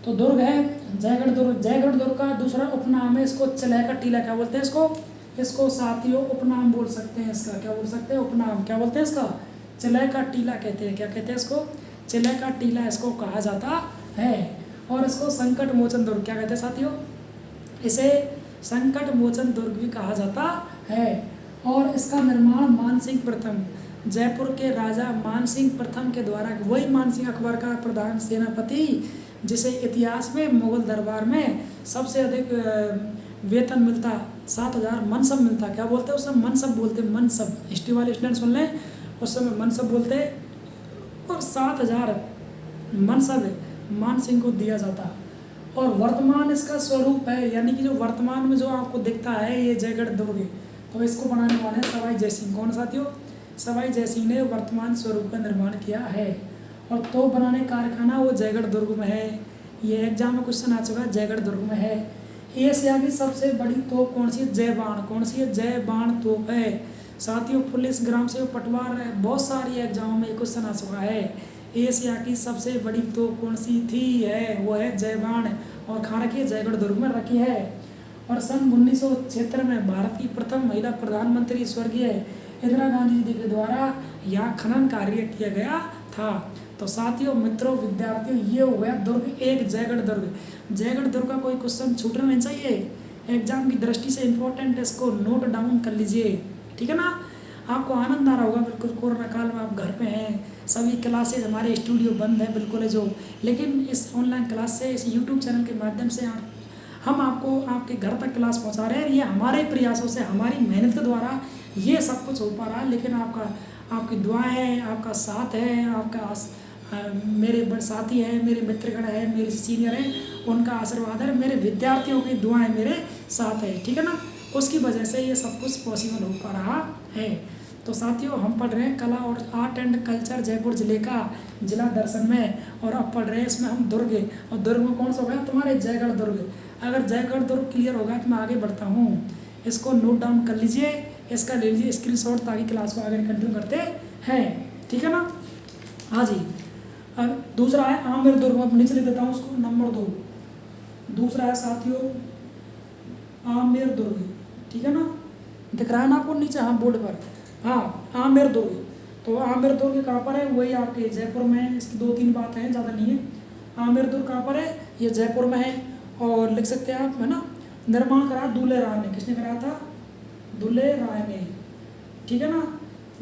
तो दुर्ग है जयगढ़ दुर्ग। जयगढ़ दुर्ग का दूसरा उपनाम है इसको चिल्हे का टीला। क्या बोलते हैं इसको साथियों? उपनाम बोल सकते हैं इसका। क्या बोल सकते हैं? उपनाम। क्या बोलते हैं इसका? चिल्हे का टीला कहते हैं। क्या कहते हैं इसको? चिल्हे का टीला इसको कहा जाता है। और इसको संकट मोचन दुर्ग क्या कहते हैं साथियों? इसे संकट मोचन दुर्ग भी कहा जाता है। और इसका निर्माण मानसिंह प्रथम, जयपुर के राजा मानसिंह प्रथम के द्वारा, वही मानसिंह अकबर का प्रधान सेनापति जिसे इतिहास में मुगल दरबार में सबसे अधिक वेतन मिलता, 7,000 मनसब मिलता। क्या बोलते हैं उस समय? मनसब बोलते। मनसब, हिस्ट्री वाले स्टूडेंट सुन लें, उस समय मनसब बोलते। और 7,000 मनसब मानसिंह को दिया जाता। और वर्तमान इसका स्वरूप है, यानी कि जो वर्तमान में जो आपको दिखता है ये जयगढ़ दुर्ग। तो इसको बनाने वाले हैं सवाई जयसिंह। कौन साथियों? सवाई जयसिंह ने वर्तमान स्वरूप का निर्माण किया है। और तोप बनाने कारखाना वो जयगढ़ दुर्ग में है। ये एग्जाम में क्वेश्चन आ चुका है, जयगढ़ दुर्ग में है। एशिया की सबसे बड़ी तोप कौन सी है? जय बाण। कौन सी है? जय बाण तोप है। साथियों पुलिस, ग्राम सेवक, पटवार, बहुत सारी एग्जामों में क्वेश्चन आ चुका है। एशिया की सबसे बड़ी तोप कौन सी थी? वो है जय बाण। और कहाँ रखी है? जयगढ़ दुर्ग में रखी है। और सन 1976 में भारत की प्रथम महिला प्रधानमंत्री स्वर्गीय इंदिरा गांधी जी के द्वारा यहाँ खनन कार्य किया गया था। तो साथियों, मित्रों, विद्यार्थियों, ये हो गया दुर्ग 1 जयगढ़ दुर्ग। जयगढ़ दुर्ग का कोई क्वेश्चन छूटना नहीं चाहिए, एग्जाम की दृष्टि से इम्पोर्टेंट है, इसको नोट डाउन कर लीजिए। ठीक है ना? आपको आनंद आ रहा होगा। बिल्कुल कोरोना काल में आप घर पे हैं, सभी क्लासेज हमारे स्टूडियो बंद है बिल्कुल है जो, लेकिन इस ऑनलाइन क्लास से, इस यूट्यूब चैनल के माध्यम से हम आपको आपके घर तक क्लास पहुंचा रहे हैं। ये हमारे प्रयासों से, हमारी मेहनत के द्वारा ये सब कुछ हो पा रहा है। लेकिन आपकी दुआएं हैं, आपका साथ है, मेरे साथी हैं, मेरे मित्रगण हैं, मेरे सीनियर हैं, उनका आशीर्वाद है, मेरे विद्यार्थियों की दुआएं मेरे साथ है, ठीक है ना। उसकी वजह से ये सब कुछ पॉसिबल हो पा रहा है। तो साथियों, हम पढ़ रहे हैं कला और आर्ट एंड कल्चर जयपुर जिले का जिला दर्शन में, और अब पढ़ रहे हैं इसमें हम दुर्ग, और दुर्ग में कौन सा होगा तुम्हारे जयगढ़ दुर्ग। अगर जयगढ़ दुर्ग क्लियर होगा तो मैं आगे बढ़ता हूँ, इसको नोट डाउन कर लीजिए, इसका ले लीजिए स्क्रीनशॉट, ताकि क्लास को आगे कंटिन्यू करते हैं, ठीक है ना। हाँ जी, अब दूसरा है आमेर दुर्ग, मैं नीचे लिख देता हूँ उसको, नंबर 2। दूसरा है साथियों आमेर दुर्ग, ठीक है ना, दिख रहा है ना आपको नीचे, हाँ बोर्ड पर, हाँ आमेर दुर्ग। तो आमेर दुर्ग कहाँ पर है, वही आपके जयपुर में है। इसकी 2-3 बातें हैं, ज़्यादा नहीं है। आमेर दुर्ग कहाँ पर है, ये जयपुर में है, और लिख सकते हैं आप, है ना। निर्माण कराया दूल्हे राय ने, किसने कराया था, दूल्हे राय ने, ठीक है ना।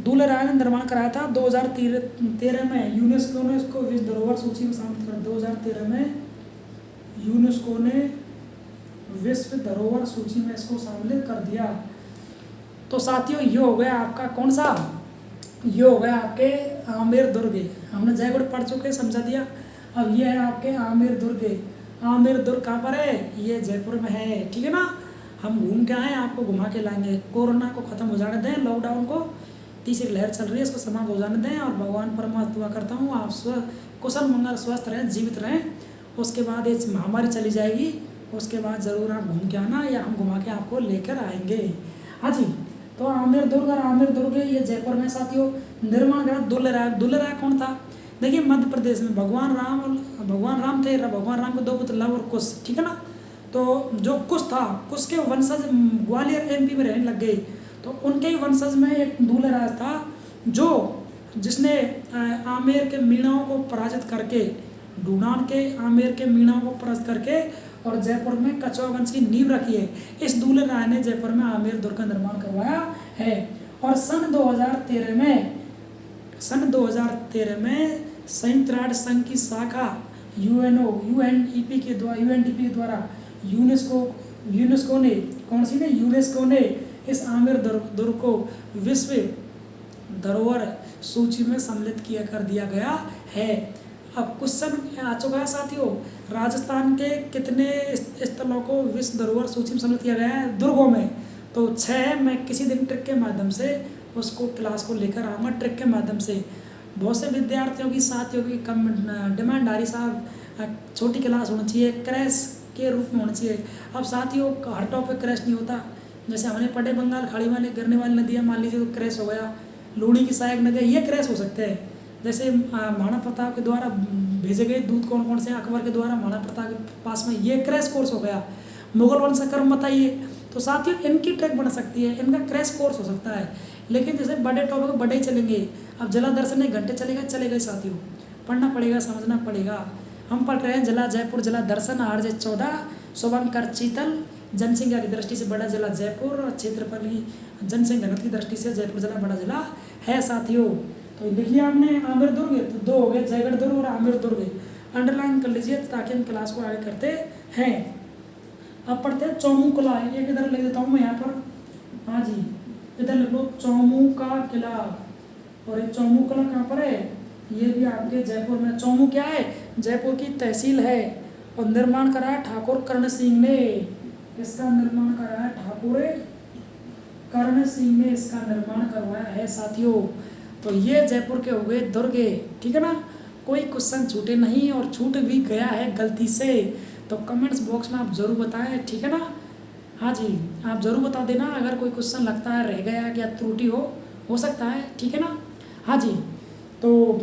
दूल्हे राय ने निर्माण कराया था। 2013 में यूनेस्को ने इसको विश्व धरोहर सूची में शामिल कर, 2013 में यूनेस्को ने विश्व धरोहर सूची में इसको शामिल कर दिया। तो साथियों, ये हो गया आपका कौन सा, ये हो गया आपके आमेर दुर्ग। हमने जयगढ़ पढ़ चुके, समझा दिया। अब ये है आपके आमेर दुर्ग। आमेर दुर्ग कहाँ पर है, ये जयपुर में है, ठीक है ना। हम घूम के आए, आपको घुमा के लाएंगे। कोरोना को ख़त्म हो जाने दें, लॉकडाउन को, तीसरी लहर चल रही है, इसको समाप्त हो जाने दें, और भगवान परमात्मा दुआ करता हूँ आप कुशल मंगल स्वस्थ रहें, जीवित रहें। उसके बाद ये महामारी चली जाएगी, उसके बाद ज़रूर आप घूम के आना, या हम घुमा के आपको लेकर आएंगे। हाँ जी, तो आमेर दुर्ग, और आमेर दुर्ग ये जयपुर में साथियों। निर्माण करा दूल्हे राय। दूल्हे राय कौन था, देखिए मध्य प्रदेश में भगवान राम थे, भगवान राम के 2 पुत्र लव और कुश, ठीक है ना। तो जो कुश था, कुश के वंशज ग्वालियर MP में रहने लग गए। तो उनके ही वंशज में एक दूल्हे राय था, जिसने आमेर के मीणाओं को पराजित करके, ढूंढान के आमेर के मीणाओं को पराजित करके, और जयपुर में कछुआ वंश की नींव रखी है। इस दूल्हे राय ने जयपुर में आमेर दुर्ग का निर्माण करवाया है। और सन 2013 में संयुक्त राष्ट्र संघ की शाखा UNDP के द्वारा यूनेस्को ने इस आमेर दुर्ग को विश्व धरोहर सूची में सम्मिलित कर दिया गया है। अब क्वेश्चन आ चुका है साथियों, राजस्थान के कितने स्थलों को विश्व धरोहर सूची में सम्मिलित किया गया है दुर्गों में, तो 6। मैं किसी दिन ट्रिक के माध्यम से उसको क्लास को लेकर आऊँगा, ट्रिक के माध्यम से। बहुत से विद्यार्थियों की, साथियों की कम डिमांड आ रही, साहब छोटी क्लास होनी चाहिए, क्रैश के रूप में होनी चाहिए। अब साथियों, हर टॉपिक क्रैश नहीं होता। जैसे हमने पढ़े बंगाल खाड़ी वाले गिरने वाली नदियाँ, मान लीजिए तो क्रैश हो गया, लूणी की सहायक नदियाँ, ये क्रैश हो सकते हैं। जैसे महाराणा प्रताप के द्वारा भेजे गए दूत कौन कौन से, अकबर के द्वारा महाराणा प्रताप के पास में, ये क्रैश कोर्स हो गया। मुगल वंश का कर्म बताइए, तो साथियों इनकी ट्रैक बन सकती है, इनका क्रैश कोर्स हो सकता है। लेकिन जैसे बड़े टॉपिक बड़े ही चलेंगे। अब जला दर्शन 1 घंटे चलेगा साथियों, पढ़ना पड़ेगा, समझना पड़ेगा। हम पढ़ रहे हैं जिला जयपुर, जिला दर्शन RJ 14, शुभंकर चीतल। जनसंख्या की दृष्टि से बड़ा जिला जयपुर, और क्षेत्रफल की जनसंख्या घनत्व की दृष्टि से जयपुर जिला बड़ा जिला है साथियों। तो लिखिए आपने आमेर दुर्ग, तो 2 हो गए, जयगढ़ दुर्ग और आमेर दुर्ग। अंडरलाइन कर लीजिए ताकि हम क्लास को आगे करते हैं। अब पढ़ते हैं चौमू किला, एक इधर लिख देता हूँ मैं यहाँ पर, हाँ जी, इधर लिख लो चौमू का किला। और ये चौमू किला कहाँ पर है, ये भी आपके जयपुर में। चौमू क्या है, जयपुर की तहसील है, और निर्माण कराया ठाकुर कर्ण सिंह ने। इसका निर्माण कराया ठाकुर कर्ण सिंह ने, इसका निर्माण करवाया है साथियों। तो ये जयपुर के हो गए दुर्ग, ठीक है ना। कोई क्वेश्चन छूटे नहीं, और छूट भी गया है गलती से तो कमेंट्स बॉक्स में आप ज़रूर बताएं, ठीक है ना। हाँ जी, आप ज़रूर बता देना अगर कोई क्वेश्चन लगता है रह गया या त्रुटि हो सकता है, ठीक है ना। हाँ जी, तो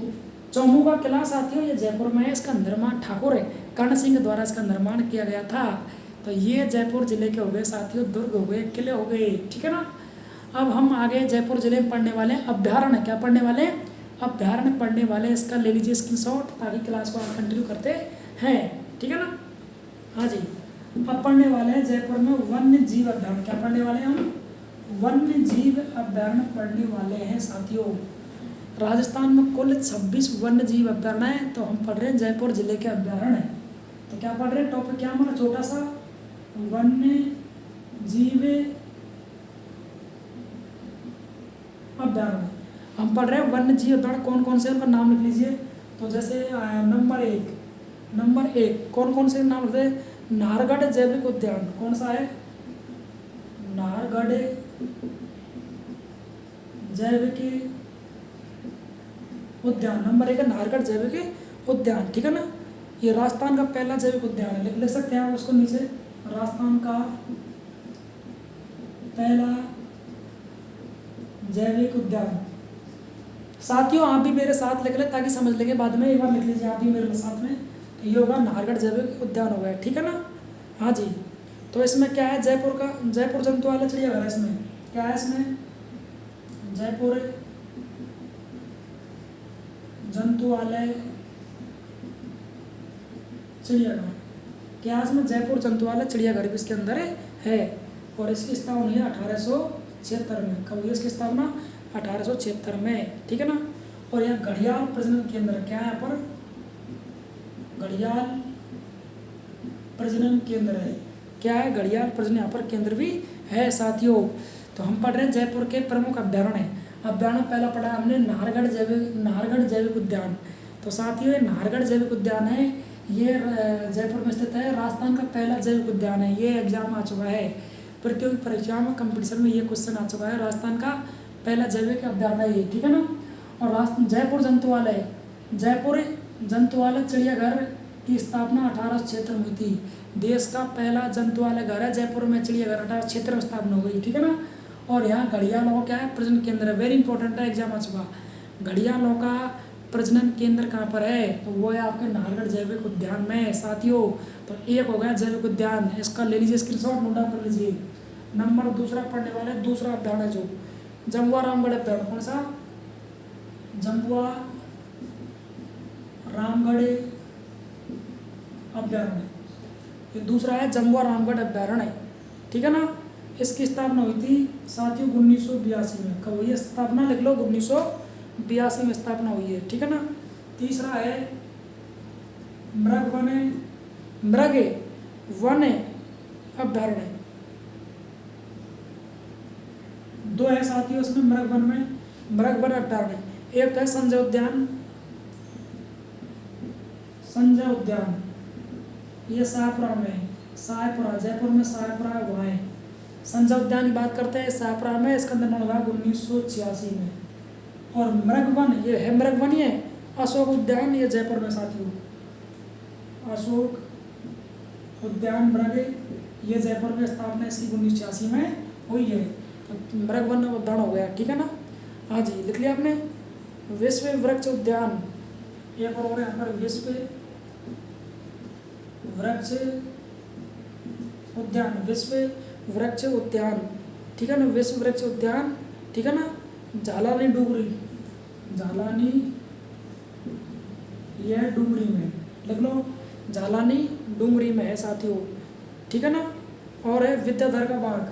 चौमू का किला साथियों ये जयपुर में है। इसका निर्माण ठाकुर कर्ण सिंह द्वारा इसका निर्माण किया गया था। तो ये जयपुर जिले के हो गए साथियों, दुर्ग हो गए, किले हो गए, ठीक है ना। अब हम आगे जयपुर जिले में पढ़ने वाले अभ्यारण्य, क्या पढ़ने वाले, अभ्यारण्य पढ़ने वाले। इसका ले लीजिए स्क्रीनशॉट ताकि क्लास को आप कंटिन्यू करते हैं, ठीक है ना। हाँ जी, अब पढ़ने वाले हैं जयपुर में वन्य जीव अभ्यारण्य। क्या पढ़ने वाले हैं हम, वन्य जीव अभ्यारण्य पढ़ने वाले हैं साथियों। राजस्थान में कुल 26 वन्य जीव अभ्यारण्य है, तो हम पढ़ रहे हैं जयपुर जिले के अभ्यारण्य। तो क्या पढ़ रहे हैं, टॉपिक क्या हमारा छोटा सा, वन्य जीव अभ्यारण्य। हम पढ़ रहे हैं वन्य जीव अभ्यारण्य कौन कौन से, उनका नाम लिख लीजिए। तो जैसे नंबर एक कौन कौन से नाम होते हैं? नाहरगढ़ जैविक उद्यान, कौन सा है? नाहरगढ़ जैविक उद्यान, नंबर एक है नाहरगढ़ जैविक उद्यान, ठीक है ना। ये राजस्थान का पहला जैविक उद्यान है, लिख सकते हैं आप उसको नीचे, राजस्थान का पहला जैविक उद्यान। साथियों आप भी मेरे साथ लिख लें ताकि समझ लेंगे, बाद में एक बार लिख लीजिए आप भी मेरे साथ में। तो ये होगा नाहरगढ़ जैविक उद्यान हो गया, ठीक है ना। हाँ जी, तो इसमें क्या है? जयपुर जंतुआलय चिड़ियाघर है। इसमें क्या है? इसमें जयपुर जंतुआलय चिड़ियाघर, क्या है इसमें? जयपुर जंतुआलय चिड़ियाघर भी इसके अंदर है। और इसकी स्थापना हुई है 1876 में। कब हुई इसकी स्थापना? 1876 में, ठीक है ना। और यह घड़ियाल प्रजनन केंद्र, क्या है यहाँ पर? घड़ियाल प्रजनन केंद्र है। क्या है? घड़ियाल प्रजनन यहाँ पर केंद्र भी है साथियों। तो हम पढ़ रहे हैं जयपुर के प्रमुख अभ्यारण्य। अभ्यारण्य पहला पढ़ा हमने नाहरगढ़ जैविक उद्यान। तो साथियों ये नाहरगढ़ जैविक उद्यान है, ये जयपुर में स्थित है, राजस्थान का पहला जैविक उद्यान है। ये एग्जाम आ चुका है, प्रतियोगी परीक्षा में कंपटीशन में ये क्वेश्चन आ चुका है। राजस्थान का पहला जैविक अभ्यारण्य ये, ठीक है ना। और जयपुर जंतुआलय चिड़ियाघर की स्थापना 1876 में हुई थी। देश का पहला जंतुआलय घर है जयपुर में, चिड़ियाघर 1876 में स्थापना हो गई, ठीक है ना। और यहाँ घड़ियालों का क्या है? प्रजनन केंद्र है। वेरी इंपॉर्टेंट है, एग्जाम आ चुका। घड़ियालों का प्रजनन केंद्र कहाँ पर है? तो वो है आपके नाहरगढ़ जैविक उद्यान में साथियों। तो एक हो गया जैविक उद्यान, इसका ले लीजिए स्क्रीनशॉट, नोट डाउन कर लीजिए। नंबर दूसरा पढ़ने वाले, दूसरा अभ्यारण्य जो जम्बुआ रामगढ़ अभ्यारण्य, कौन सा? जम्बुआ रामगढ़ अभ्यारण्य, ये दूसरा है जम्बुआ रामगढ़ अभ्यारण्य, ठीक है ना। इसकी स्थापना हुई थी साथियों 1982 में। कब हुई है स्थापना? लिख लो, 1982 में स्थापना हुई है, ठीक है ना। तीसरा है मृग वन अभ्यारण्य। दो है साथियों इसमें मृग वन अभ्यारण्य। एक तो है संजय उद्यान, ये शाहपुरा में, जयपुर में शाहपुरा वहाँ है। संजय उद्यान की बात करते हैं, शाहपुरा में, इसका निर्माण हुआ 1986 में। और मृगवन, ये है मृगवन, ये अशोक उद्यान, ये जयपुर में साथियों, अशोक उद्यान मृग, ये जयपुर में स्थापना इसकी 1986 में हुई है। तो मृगवन उद्यान हो गया, ठीक है ना। हाँ जी, लिख लिया आपने। विश्व वृक्ष उद्यान, एक और यहाँ पर विश्व वृक्ष उद्यान, ठीक है ना। विश्व वृक्ष उद्यान, ठीक है ना। झालानी यह डुंगरी में, लिख लो, झालानी डुंगरी में है साथियों, ठीक है ना। और है विद्याधर का बाग,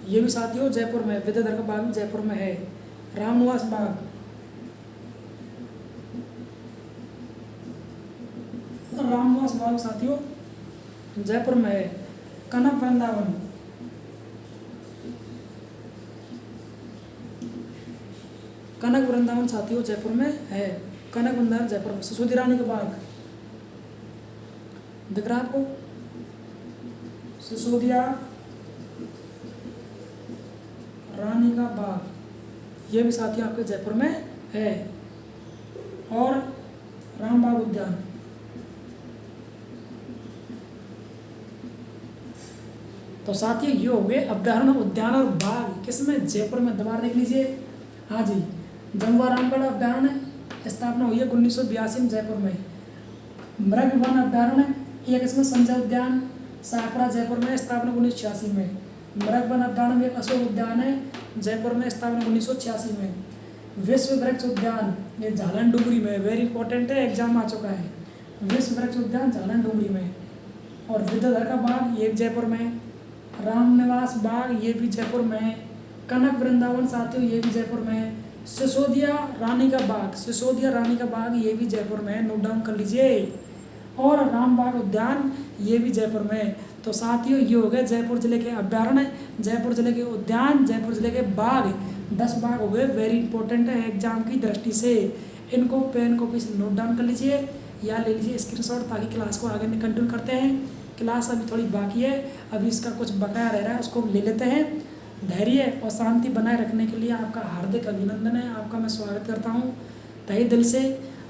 ये भी साथियों जयपुर में, विद्याधर का बाग भी जयपुर में है। रामनिवास बाग साथियों जयपुर में है। कनक वृंदावन साथियों जयपुर में है। कनक वृंदावन जयपुर में। सिसोदी रानी का बाग दिख रहा है आपको? सिसोदिया रानी का बाग, ये भी साथियों आपके जयपुर में है। और रामबाग उद्यान, तो साथियों ये हो गए अभ्यारण्य, उद्यान और बाग, किसमें? जयपुर में। दोबारा देख लीजिए। हाँ जी, जम्बुआ रामगढ़ अभ्यारण्य स्थापना हुई है 1982 में जयपुर में। मृग वन अभ्यारण्य, एक इसमें संजय उद्यान शाहपुरा जयपुर में, स्थापना 1986 में। मृग वन अभ्यारण्य में एक अशोक उद्यान है जयपुर में, स्थापना 1986 में। विश्व वृक्ष उद्यान, ये झालन डुंगरी में, वेरी इंपॉर्टेंट है, एग्जाम आ चुका है। विश्व वृक्ष उद्यान झालन डुंगरी में। और विद्याधर का बाग, ये जयपुर में। रामनिवास बाग, ये भी जयपुर में। कनक वृंदावन साथियों, ये भी जयपुर में। सिसोदिया रानी का बाग, ये भी जयपुर में, नोट डाउन कर लीजिए। और रामबाग उद्यान ये भी जयपुर में है। तो साथियों ये हो गए जयपुर जिले के अभ्यारण्य, जयपुर जिले के उद्यान, जयपुर जिले के बाग। 10 बाग हो गए, वेरी इंपॉर्टेंट है एग्जाम की दृष्टि से। इनको पेन कॉपी से नोट डाउन कर लीजिए या ले लीजिए स्क्रीनशॉट, ताकि क्लास को आगे कंटिन्यू करते हैं। क्लास अभी थोड़ी बाकी है, अभी इसका कुछ बकाया रह रहा है, उसको ले लेते हैं। धैर्य और शांति बनाए रखने के लिए आपका हार्दिक अभिनंदन है, आपका मैं स्वागत करता हूँ तहे दिल से।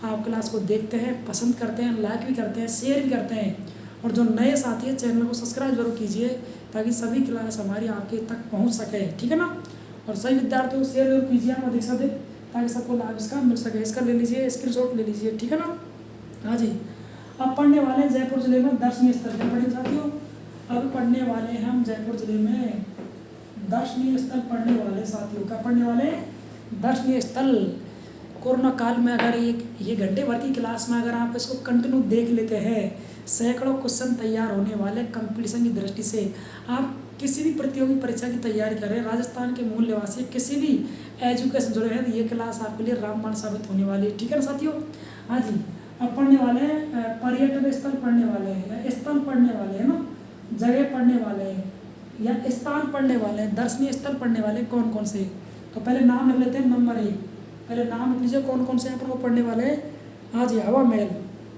आप क्लास को देखते हैं, पसंद करते हैं, लाइक भी करते हैं, शेयर भी करते हैं। और जो नए साथी हैं चैनल को सब्सक्राइब जरूर कीजिए, ताकि सभी क्लास हमारी आपके तक पहुँच सके, ठीक है ना। और सभी विद्यार्थियों को शेयर जरूर कीजिए आप अधिक से अधिक, ताकि सबको लाभ इसका मिल सके। इसका ले लीजिए स्क्रीनशॉट ले लीजिए, ठीक है ना। हाँ जी, अब पढ़ने वाले हैं जयपुर जिले में दर्शनीय स्थल। क्या पढ़ेंगे साथियों? अब पढ़ने वाले हैं हम जयपुर जिले में दर्शनीय स्थल पढ़ने वाले साथियों। क्या पढ़ने वाले? दर्शनीय स्थल। कोरोना काल में अगर ये घंटे भर की क्लास में अगर आप इसको कंटिन्यू देख लेते हैं, सैकड़ों क्वेश्चन तैयार होने वाले कंपटीशन की दृष्टि से। आप किसी भी प्रतियोगी परीक्षा की तैयारी कर रहे हैं, राजस्थान के मूल निवासी किसी भी एजुकेशन जुड़े हैं, तो ये क्लास आपके लिए रामबाण साबित होने वाली है, ठीक है ना साथियों। हाँ जी, अब पढ़ने वाले हैं पर्यटन स्थल पढ़ने वाले हैं, या स्थल पढ़ने वाले हैं ना, जगह पढ़ने वाले हैं या स्थान पढ़ने वाले हैं, दर्शनीय स्थल पढ़ने वाले कौन कौन से। तो पहले नाम लिख लेते हैं। नंबर 1, पहले नाम लिख लीजिए कौन कौन से यहाँ पर वो पढ़ने वाले हैं। हाँ जी, हवा महल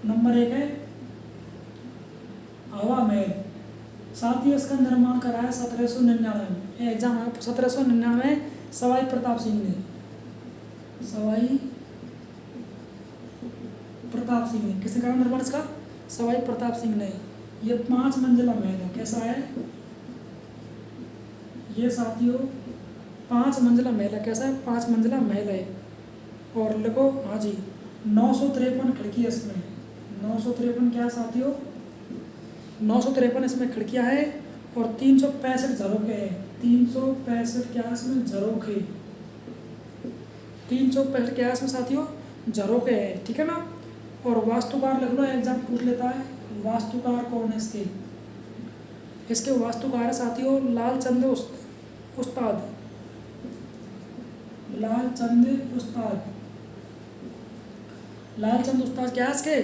नंबर 1 है, हवा महल। साथ ही इसका निर्माण कराया 1799 में। एग्जाम है 1799 सवाई प्रताप सिंह ने, सवाई प्रताप सिंह ने। किसने करा निर्माण इसका? सवाई प्रताप सिंह ने। ये 5 मंजिला महल है। कैसा है ये साथियों? 5 मंजिला महल है। कैसा है? 5 मंजिला महल है। और लिखो, हाँ जी, 953 खिड़की है इसमें। 953 क्या है साथियों? 953 इसमें खिड़कियाँ हैं और 365 झरोखे हैं। 365 क्या है इसमें? झरोखे। 365 क्या है इसमें साथियों? झरोखे हैं, ठीक है ना। और वास्तुकार लिख लो, एग्जाम पूछ लेता है। वास्तुकार कौन है इसके? इसके वास्तुकार है साथियों लालचंद उस्ताद। लालचंद उस्ताद। लालचंद उस्ताद क्या है इसके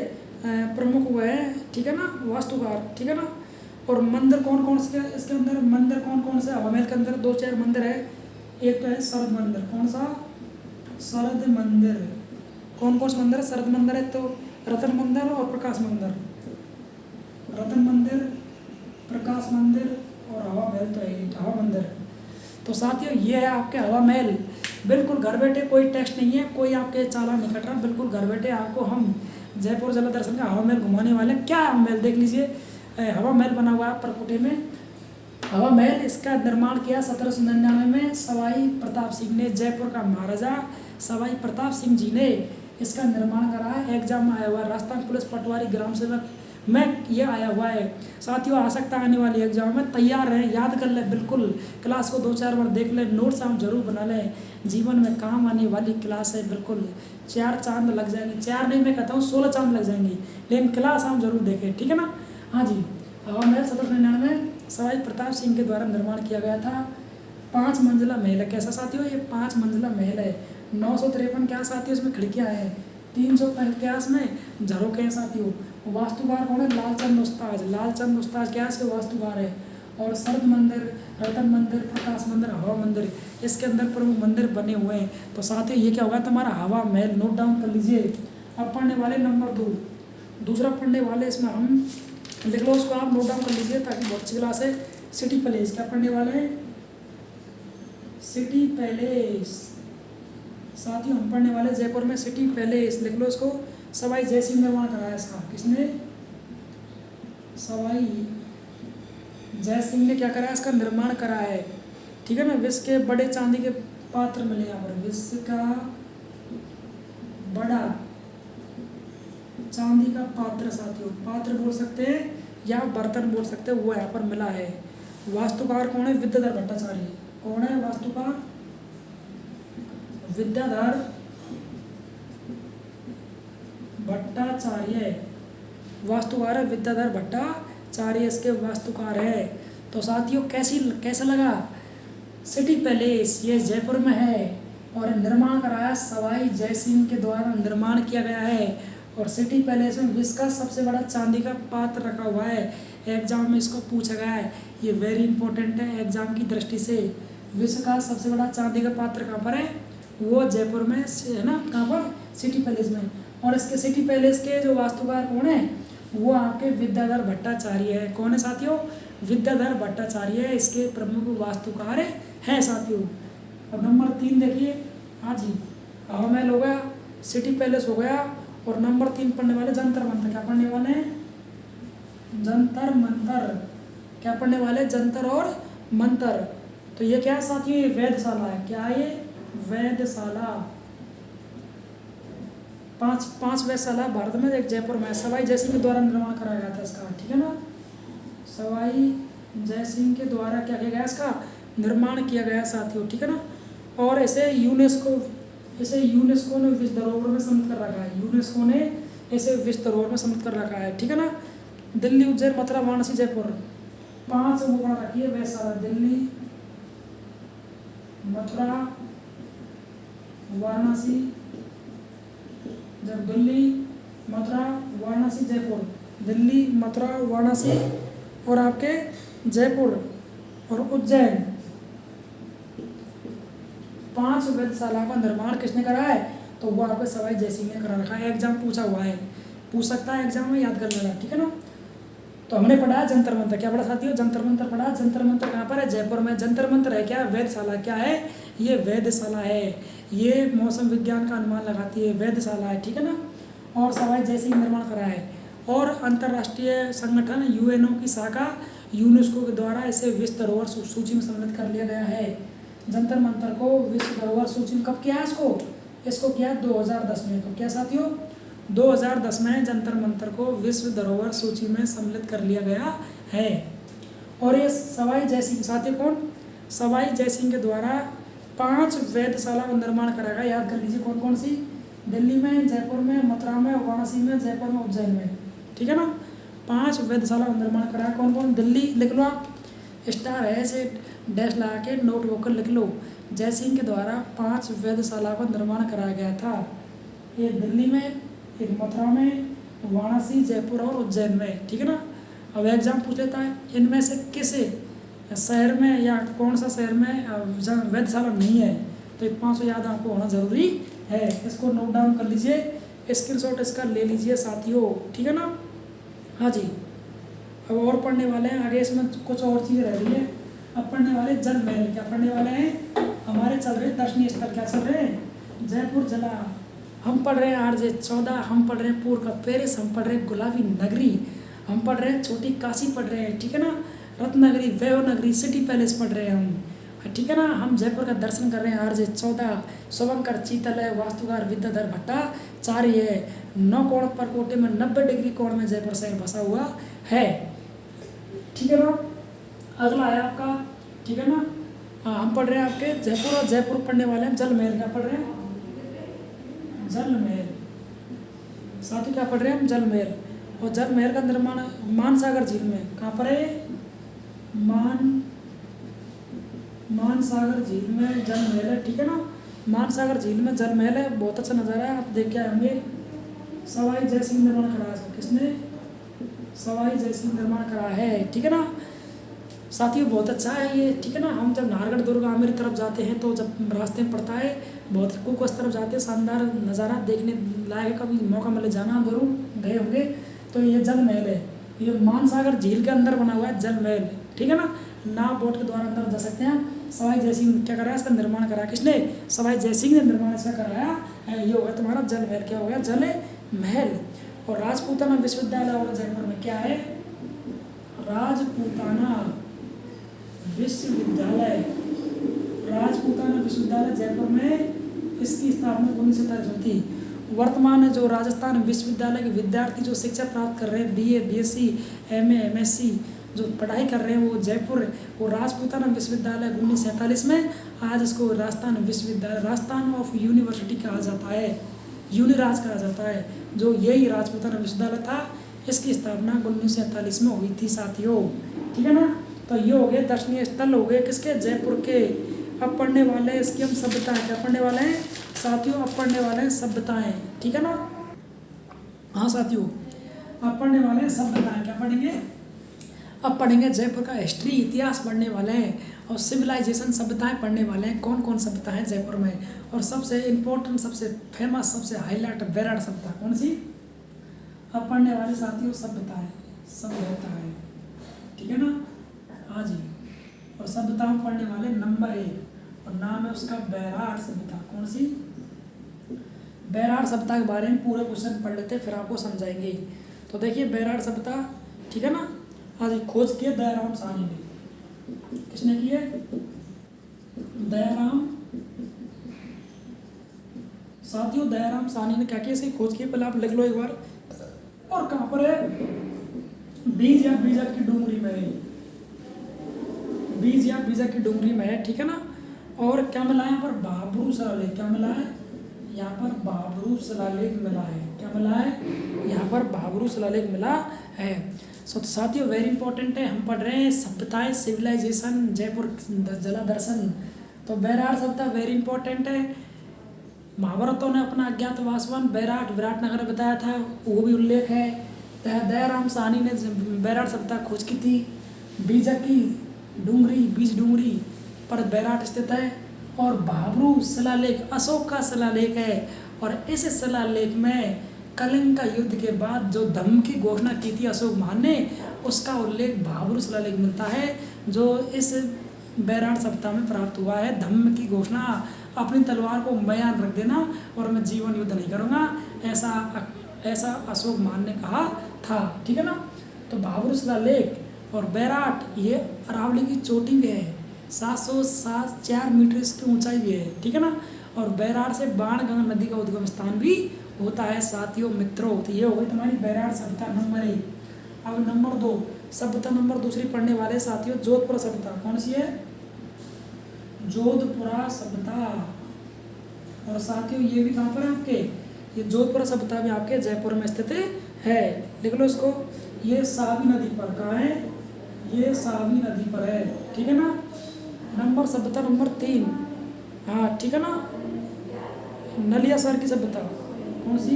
प्रमुख हुए हैं, ठीक है ना, वास्तुकार, ठीक है ना। और मंदिर कौन कौन से इसके अंदर? मंदिर कौन कौन से? हवा महल के अंदर 2-4 मंदिर है। एक तो है शरद मंदिर। कौन सा? शरद मंदिर। कौन कौन सा मंदिर है? शरद मंदिर है, तो रतन मंदिर और प्रकाश मंदिर। रतन मंदिर, प्रकाश मंदिर और हवा महल तो है, हवा मंदिर। तो साथियों ये है आपके हवा महल। बिल्कुल घर बैठे, कोई टेस्ट नहीं है, कोई आपके चालान नहीं कट रहा, बिल्कुल घर बैठे आपको हम जयपुर जिला दर्शन का हवा महल घुमाने वाले। क्या हवा महल देख लीजिए, हवा महल बना हुआ है परकोटे में। हवा महल इसका निर्माण किया 1799 में सवाई प्रताप सिंह ने। जयपुर का महाराजा सवाई प्रताप सिंह जी ने इसका निर्माण करा है। एग्जाम में आया हुआ है, राजस्थान पुलिस पटवारी ग्राम सेवक में ये आया हुआ है साथियों। आ सकता आने वाली एग्जाम में, तैयार रहें, याद कर लें, बिल्कुल क्लास को 2-4 बार देख लें, नोट्स हम जरूर बना लें। जीवन में काम आने वाली क्लास है, बिल्कुल 4 चांद लग जाएंगे। 4 नहीं, मैं कहता हूँ 16 चांद लग जाएंगे, लेकिन क्लास हम जरूर देखें, ठीक है ना। हाँ जी, हवा महल 1799 में सवाई प्रताप सिंह के द्वारा निर्माण किया गया था। 5 मंजिला महल है। कैसा साथियों? ये 5 मंजिला महल है। 953 क्या साथियों इसमें खिड़कियाँ हैं। 350 में झरोखे हैं साथियों। वास्तुकार कौन है? लालचंद उस्ताद। लालचंद उस्ताद क्या है इसके वास्तुकार है। और शरद मंदिर, रतन मंदिर, प्रकाश मंदिर, हवा मंदिर, इसके अंदर प्रमुख मंदिर बने हुए हैं। तो साथियों ये क्या होगा तुम्हारा हवा महल, नोट डाउन कर लीजिए। अब पढ़ने वाले नंबर 2, दूसरा पढ़ने वाले इसमें हम लिख लो, उसको आप नोट डाउन कर लीजिए ताकि बहुत अच्छी क्लास है। City palace. क्या पढ़ने वाले हैं? City palace. साथियों हम पढ़ने वाले जयपुर में सिटी पैलेस, लिख लो इसको। सवाई जय सिंह निर्माण कराया इसका। किसने? सवाई जय सिंह ने क्या कराया? इसका निर्माण कराया है, ठीक है ना। विश्व के बड़े चांदी के पात्र मिले यहाँ पर। विश्व का बड़ा चांदी का पात्र साथियों, पात्र बोल सकते हैं या बर्तन बोल सकते हैं, वो यहाँ पर मिला है। वास्तुकार कौन है? विद्याधर भट्टाचार्य। कौन है वास्तुकार? विद्याधर भट्टाचार्य। वास्तुकार है विद्याधर भट्टाचार्य, इसके वास्तुकार है। तो साथियों कैसा लगा? सिटी पैलेस ये जयपुर में है और निर्माण कराया सवाई जय सिंह के द्वारा निर्माण किया गया है। और सिटी पैलेस में विश्व का सबसे बड़ा चांदी का पात्र रखा हुआ है। एग्जाम में इसको पूछा गया है, ये वेरी इंपॉर्टेंट है एग्जाम की दृष्टि से। विश्व का सबसे बड़ा चांदी का पात्र कहाँ पर है? वो जयपुर में है ना। कहाँ पर? सिटी पैलेस में। और इसके सिटी पैलेस के जो वास्तुकार कौन है? वो आपके विद्याधर भट्टाचार्य है। कौन है साथियों? विद्याधर भट्टाचार्य है इसके प्रमुख वास्तुकार है साथियों। और नंबर 3 देखिए, हाँ जी, हवा महल हो गया, सिटी पैलेस हो गया, और नंबर 3 पढ़ने वाले जंतर मंतर। क्या पढ़ने वाले हैं? जंतर मंतर। क्या पढ़ने वाले? जंतर और मंतर। तो ये क्या है साथियों? ये वेधशाला है। क्या है ये? वेधशाला। पांच वेधशाला भारत में, एक जयपुर में। सवाई जयसिंह के द्वारा निर्माण कराया गया था इसका, ठीक है ना। सवाई जयसिंह के द्वारा क्या किया गया? इसका निर्माण किया गया साथियों, ठीक है ना। और इसे यूनेस्को ने विश्व धरोहर में सम्मिलित कर रखा है। यूनेस्को ने इसे विश्व धरोहर में सम्मिलित कर रखा है, ठीक है ना। दिल्ली, उज्जैन, मथुरा, वाराणसी, जयपुर, 5 वो बना रखी है वेधशाला। दिल्ली, मथुरा, वाराणसी, जब दिल्ली, मथुरा, वाराणसी, जयपुर। दिल्ली, मथुरा, वाराणसी और आपके जयपुर और उज्जैन, 5 वेधशाला का निर्माण किसने करा है? तो वो आपके सवाई जयसिंह ने करा रखा है। एग्जाम पूछा हुआ है, पूछ सकता है एग्जाम में, याद कर लेना, ठीक है ना। तो हमने पढ़ा जंतर मंतर। क्या पढ़ा साथियों? जंतर मंतर पढ़ा। जंतर मंतर कहाँ पर है? जयपुर में। जंतर मंतर है क्या? वेधशाला। क्या है? ये वेधशाला है। ये मौसम विज्ञान का अनुमान लगाती है, वेधशाला है, ठीक है ना। और सवाई जयसिंह निर्माण करा है। और अंतर्राष्ट्रीय संगठन यूएनओ की शाखा यूनेस्को के द्वारा इसे विश्व धरोहर सूची में सम्मिलित कर लिया गया है। जंतर मंतर को विश्व धरोहर सूची में कब किया है? इसको किया 2010 में। तो क्या साथियों? 2010 में जंतर मंतर को विश्व धरोहर सूची में सम्मिलित कर लिया गया है। और ये सवाई जयसिंह, साथियों कौन? सवाई जयसिंह के द्वारा 5 वेधशाला का निर्माण करा गया। याद कर लीजिए कौन कौन सी? दिल्ली में, जयपुर में, मथुरा में, वाराणसी में, जयपुर में, उज्जैन में, ठीक है ना। 5 वेधशाला का निर्माण करा है। कौन कौन? दिल्ली लिख लो आप, स्टार है से डैश लगा के नोट वोकर लिख लो। जयसिंह के द्वारा 5 वेधशाला का निर्माण कराया गया था। ये दिल्ली में, एक मथुरा में, वाराणसी, जयपुर और उज्जैन में, ठीक है ना। अब एग्जाम पूछ लेता है इनमें से किसे शहर में या कौन सा शहर में वेधशाला नहीं है? तो 500 याद आपको होना जरूरी है। इसको नोट डाउन कर लीजिए, स्क्रीनशॉट इसका ले लीजिए साथियों, ठीक है ना। हाँ जी, अब और पढ़ने वाले हैं आगे, इसमें कुछ और चीज़ें रह रही है। अब पढ़ने वाले जल महल। क्या पढ़ने वाले हैं? हमारे चल रहे दर्शनीय स्थल। क्या चल रहे हैं? जयपुर जला, हम पढ़ रहे हैं RJ14, हम पढ़ रहे हैं पूर्व का पेरिस, हम पढ़ रहे हैं गुलाबी नगरी, हम पढ़ रहे हैं छोटी काशी पढ़ रहे हैं, ठीक है ना। रत्नगरी, वैभव नगरी, सिटी पैलेस पढ़ रहे हैं हम, ठीक है ना। हम जयपुर का दर्शन कर रहे हैं। RJ14 शुभंकर चीतल है, वास्तुकार विद्याधर भट्टाचार्य है। 9 कोण पर कोटे में 90 डिग्री कोण में जयपुर शहर बसा हुआ है, ठीक है ना। अगला है आपका, ठीक है ना। हाँ, हम पढ़ रहे हैं आपके जयपुर, और जयपुर पढ़ने वाले हैं जल महल। क्या पढ़ रहे हैं? जल महल। साथ क्या पढ़ रहे हैं हम? जल महल। और जल महल का निर्माण मानसागर झील में। कहाँ पर है? मानसागर झील में जल महल है, ठीक है ना। मानसागर झील में जल महल है, बहुत अच्छा नज़ारा है, आप देख के आएंगे। सवाई जयसिंह निर्माण कराया है। किसने? सवाई जयसिंह निर्माण कराया है, ठीक है ना। साथियों बहुत अच्छा है ये, ठीक है ना। हम जब नाहरगढ़ दुर्ग आमेर तरफ जाते हैं तो जब रास्ते में पड़ता है, बहुत कुक उस तरफ जाते हैं, शानदार नज़ारा देखने लायक, कभी मौका मिले जाना, जरूर गए होंगे। तो ये जल महल है, ये मानसागर झील के अंदर बना हुआ है जल महल, ठीक है ना। नाव बोट के द्वारा अंदर जा सकते हैं। सवाई जयसिंह क्या कराया? इसका निर्माण कराया। किसने? सवाई जयसिंह ने निर्माण इसका कराया है। ये होगा तुम्हारा जल महल। क्या हो गया? जल महल। और राजपूताना विश्वविद्यालय होगा जयपुर में। क्या है? राजपूताना विश्वविद्यालय। राजपूताना विश्वविद्यालय जयपुर में, इसकी स्थापना 1947 में थी। वर्तमान में जो राजस्थान विश्वविद्यालय के विद्यार्थी जो शिक्षा प्राप्त कर रहे हैं, BA, BSc, MA, MSc जो पढ़ाई कर रहे हैं, वो जयपुर, वो राजपूताना विश्वविद्यालय 1947 में, आज इसको राजस्थान विश्वविद्यालय, राजस्थान ऑफ यूनिवर्सिटी कहा जाता है, यूनिराज कहा जाता है। जो यही राजपूताना विश्वविद्यालय था, इसकी स्थापना 1947 में हुई थी साथियों, ठीक है ना। तो ये हो गए दर्शनीय स्थल, हो गए किसके? जयपुर के। अब पढ़ने वाले इसकी हम सभ्यताएं। क्या पढ़ने वाले हैं साथियों? अब पढ़ने वाले हैं सभ्यताएं, ठीक है ना। हाँ साथियों, अब पढ़ने वाले हैं सभ्यताएं। क्या पढ़ेंगे? अब पढ़ेंगे जयपुर का हिस्ट्री, इतिहास पढ़ने वाले हैं, और सिविलाइजेशन सभ्यताएं पढ़ने वाले हैं। कौन कौन सभ्यता है जयपुर में, और सबसे इम्पोर्टेंट, सबसे फेमस, सबसे हाईलाइट बेराड़ सभ्यता कौन सी? अब पढ़ने वाले साथियों सभ्यताएं, सभ्यताएं, ठीक है ना? हाँ जी। और सभ्यताओं पढ़ने वाले नंबर 1, और नाम है उसका बेराड़ सभ्यता। कौन सी? बेराड़ सभ्यता के बारे में पूरे क्वेश्चन पढ़ लेते हैं, फिर आपको समझाएंगे। तो देखिए बेराड़ सभ्यता, ठीक है ना? हाँ जी, खोज किए दयाराम साहनी ने। किसने की है? दयाराम साथियों, दयाराम साहनी ने क्या किया, इसकी खोज की। पहले आप लिख लो एक बार। और कहाँ पर है? बीज या बीजक की डूंगरी में है। बीज या बीजक की डूंगरी में है, ठीक है ना? और क्या मिला है यहाँ पर? बाबरू शिलालेख। क्या मिला है यहाँ पर? बाबरू शिलालेख मिला है। क्या मिला है यहाँ पर? बाबरू शिलालेख मिला है। सो तो साथियों वेरी इंपॉर्टेंट है, हम पढ़ रहे हैं सभ्यताएं, सिविलाइजेशन, जयपुर जला दर्शन। तो बेराड़ सभ्यता वेरी इंपॉर्टेंट है। महाभारतों ने अपना अज्ञातवासवन बैराट विराटनगर बताया था, वो भी उल्लेख है। दयाराम साहनी ने बैराट सभ्यता खोज की थी। बीजक की डूंगरी, बीज डूंगरी पर बैराट स्थित है। और बाबरू शिलालेख अशोक का शिलालेख है, और इस शिलालेख में कलिंग का युद्ध के बाद जो धम्म की घोषणा की थी अशोक महान ने, उसका उल्लेख बाबरू शिलालेख मिलता है, जो इस बैराट सभ्यता में प्राप्त हुआ है। धम्म की घोषणा, अपनी तलवार को बयान रख देना और मैं जीवन युद्ध नहीं करूँगा, ऐसा अशोक महान ने कहा था, ठीक है ना? तो बाबरू शिलालेख और बैराट, ये अरावली की चोटी भी है, 704 मीटर इसकी ऊंचाई भी है, ठीक है ना? और बैराट से बाणगंगा नदी का उद्गम स्थान भी होता है साथियों मित्रों। तो ये हो गई तुम्हारी बैराट सभ्यता नंबर 1। अब नंबर 2 सभ्यता नंबर दूसरी पढ़ने वाले साथियों जोधपुर सभ्यता। कौन सी है? जोधपुरा सभ्यता। और साथियों ये भी कहाँ पर है आपके? ये जोधपुर सभ्यता भी आपके जयपुर में स्थित है। लिख लो इसको। ये सावी नदी पर कहाँ है? ये सावी नदी पर है, ठीक है ना? नंबर सभ्यता नंबर 3, हाँ ठीक है ना? नलियासर की सभ्यता। कौन सी?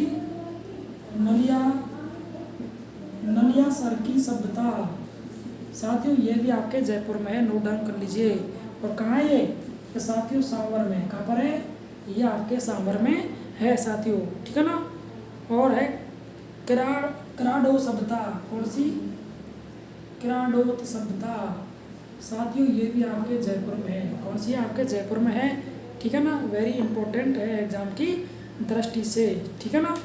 नलियासर की सभ्यता। साथियों ये भी आपके जयपुर में है, नोट डाउन कर लीजिए। और कहाँ है ये साथियों? सांवर में। कहाँ पर है? ये आपके सांवर में है साथियों, ठीक है ना? और है क्राडो सभ्यता। कौन सी? क्राडोत सभ्यता। साथियों ये भी आपके जयपुर में है। कौन सी है? आपके जयपुर में है, ठीक है ना? वेरी इंपॉर्टेंट है एग्जाम की दृष्टि से, ठीक है ना?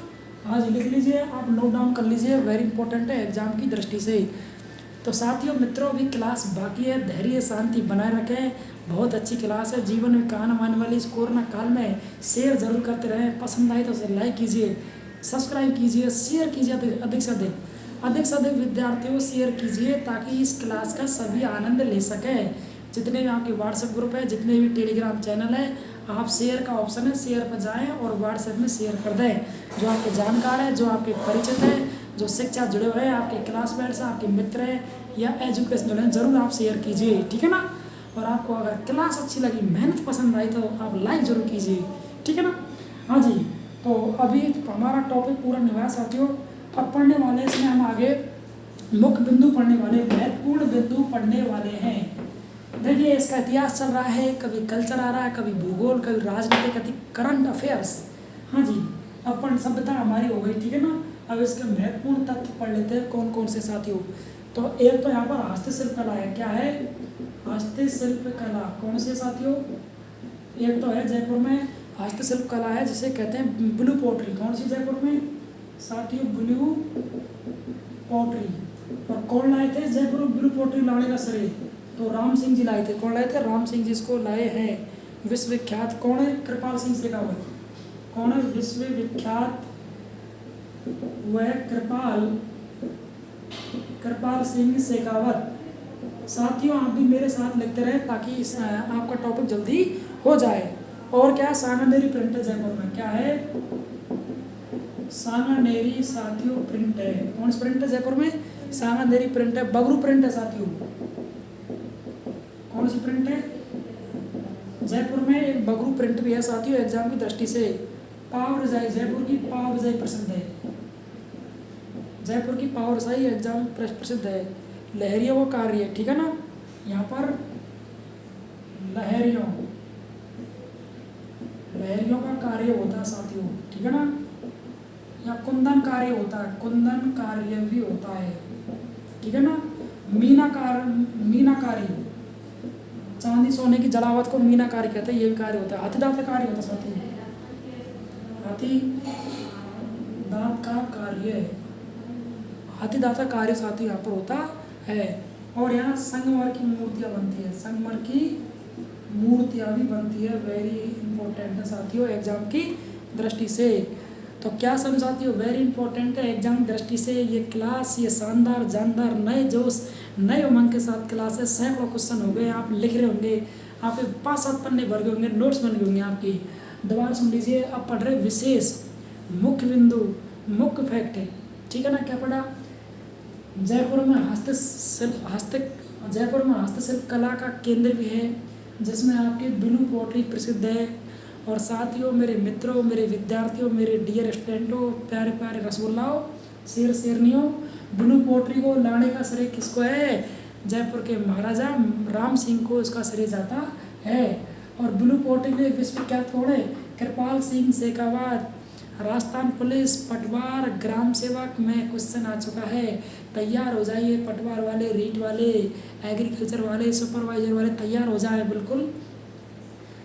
आज लिख लीजिए, आप नोट डाउन कर लीजिए, वेरी इंपॉर्टेंट है एग्जाम की दृष्टि से। तो साथियों मित्रों अभी क्लास बाकी है, धैर्य शांति बनाए रखें, बहुत अच्छी क्लास है। जीवन में काम आने वाली इस कोरोना काल में शेयर जरूर करते रहें, पसंद आए तो उसे लाइक कीजिए, सब्सक्राइब कीजिए, शेयर कीजिए, अधिक से अधिक विद्यार्थियों को शेयर कीजिए ताकि इस क्लास का सभी आनंद ले सकें। जितने भी आपके व्हाट्सएप ग्रुप है, जितने भी टेलीग्राम चैनल है, आप शेयर का ऑप्शन है, शेयर पर जाएं और व्हाट्सएप में शेयर कर दें। जो आपके जानकार है, जो आपके परिचित है, जो शिक्षा जुड़े हुए हैं, आपके क्लासमेट्स हैं, आपके मित्र हैं या एजुकेशन जुड़े हैं, ज़रूर आप शेयर कीजिए, ठीक है ना? और आपको अगर क्लास अच्छी लगी, मेहनत पसंद आई तो आप लाइक जरूर कीजिए, ठीक है ना? हाँ जी, तो अभी हमारा टॉपिक पूरा निभाया साथियों। अब पढ़ने वाले इसमें हम आगे मुख्य बिंदु पढ़ने वाले, महत्वपूर्ण बिंदु पढ़ने वाले हैं। देखिए इसका इतिहास चल रहा है, कभी कल्चर आ रहा है, कभी भूगोल, कभी राजनीति, कभी करंट अफेयर्स। हाँ जी, अपन सभ्यता हमारी हो गई, ठीक है ना? अब इसके महत्वपूर्ण तथ्य पढ़ लेते हैं कौन कौन से साथियों। तो एक तो यहाँ पर हस्तशिल्प कला है। क्या है? हस्तशिल्प कला। कौन से साथियों? एक तो है जयपुर में हस्तशिल्प कला है जिसे कहते हैं ब्लू पोट्री। कौन सी जयपुर में साथियों? Blue pottery. और कौन लाए थे जयपुर में ब्लू पोट्री लाने का श्रेय? तो राम सिंह जी लाए थे। कौन लाए थे? राम सिंह जी इसको लाए हैं। विश्वविख्यात कौन है? कृपाल सिंह शेखावत। कौन है विश्वविख्यात? वह कृपाल सिंह शेखावत। साथियों आप भी मेरे साथ लिखते रहे ताकि आपका टॉपिक जल्दी हो जाए। और क्या है? सांगानेरी प्रिंट है जयपुर में। क्या है? सांगानेरी साथियों प्रिंट है। कौन सा प्रिंट है जयपुर में? सांगानेरी प्रिंट है। बगरू प्रिंट है साथियों। कौन सी प्रिंट है? जयपुर में एक बगरू प्रिंट भी है साथियों एग्जाम की दृष्टि से। पाव रजाई जयपुर की पाव रजाई प्रसिद्ध है। जयपुर की पावरशाही एग्जाम प्रसिद्ध है। लहरियों का कार्य, ठीक है ना, यहाँ पर लहरियों लहरियों का कार्य होता है साथियों, ठीक है ना। या कुंदन कार्य होता है, कुंदन कार्य भी होता है, ठीक है ना। मीनाकारी, चांदी सोने की जलावत को मीनाकारी कहते हैं, ये भी कार्य होता है। हाथीदांत कार्य होता है साथियों, हाथी दांत का कार्य, हाथीदांत का कार्य साथियों यहाँ पर होता है। और यहाँ संगमरमर की मूर्तियाँ बनती है, संगमरमर की मूर्तियाँ भी बनती है, वेरी इंपॉर्टेंट है साथियों एग्जाम की दृष्टि से। तो क्या समझाती हो, वेरी इंपॉर्टेंट है एग्जाम दृष्टि से ये क्लास, ये शानदार जानदार नए जोश नए उमंग के साथ क्लास है। सैकड़ों क्वेश्चन हो गए, आप लिख रहे होंगे, आपके 5-7 पन्ने भर गए होंगे, नोट्स बन गए होंगे आपकी। दोबारा सुन लीजिए, अब पढ़ रहे विशेष मुख्य बिंदु, मुख्य फैक्ट है, ठीक है ना। क्या पढ़ा, जयपुर में हस्तशिल्प कला का केंद्र भी है, जिसमें आपकी ब्लू पॉटरी प्रसिद्ध है। और साथियों, मेरे मित्रों, मेरे विद्यार्थियों, मेरे डियर स्टूडेंटों, प्यारे प्यारे रसगुल्लाओं, शेर शेरनियों, ब्लू पॉटरी को लाने का श्रेय किसको है, जयपुर के महाराजा राम सिंह को इसका श्रेय जाता है। और ब्लू पॉटरी में विश्वविख्यात कौन है, कृपाल सिंह शेखावत। राजस्थान पुलिस पटवार ग्राम सेवक में क्वेश्चन आ चुका है, तैयार हो जाइए पटवार वाले, रीट वाले, एग्रीकल्चर वाले, सुपरवाइजर वाले, तैयार हो जाए बिल्कुल।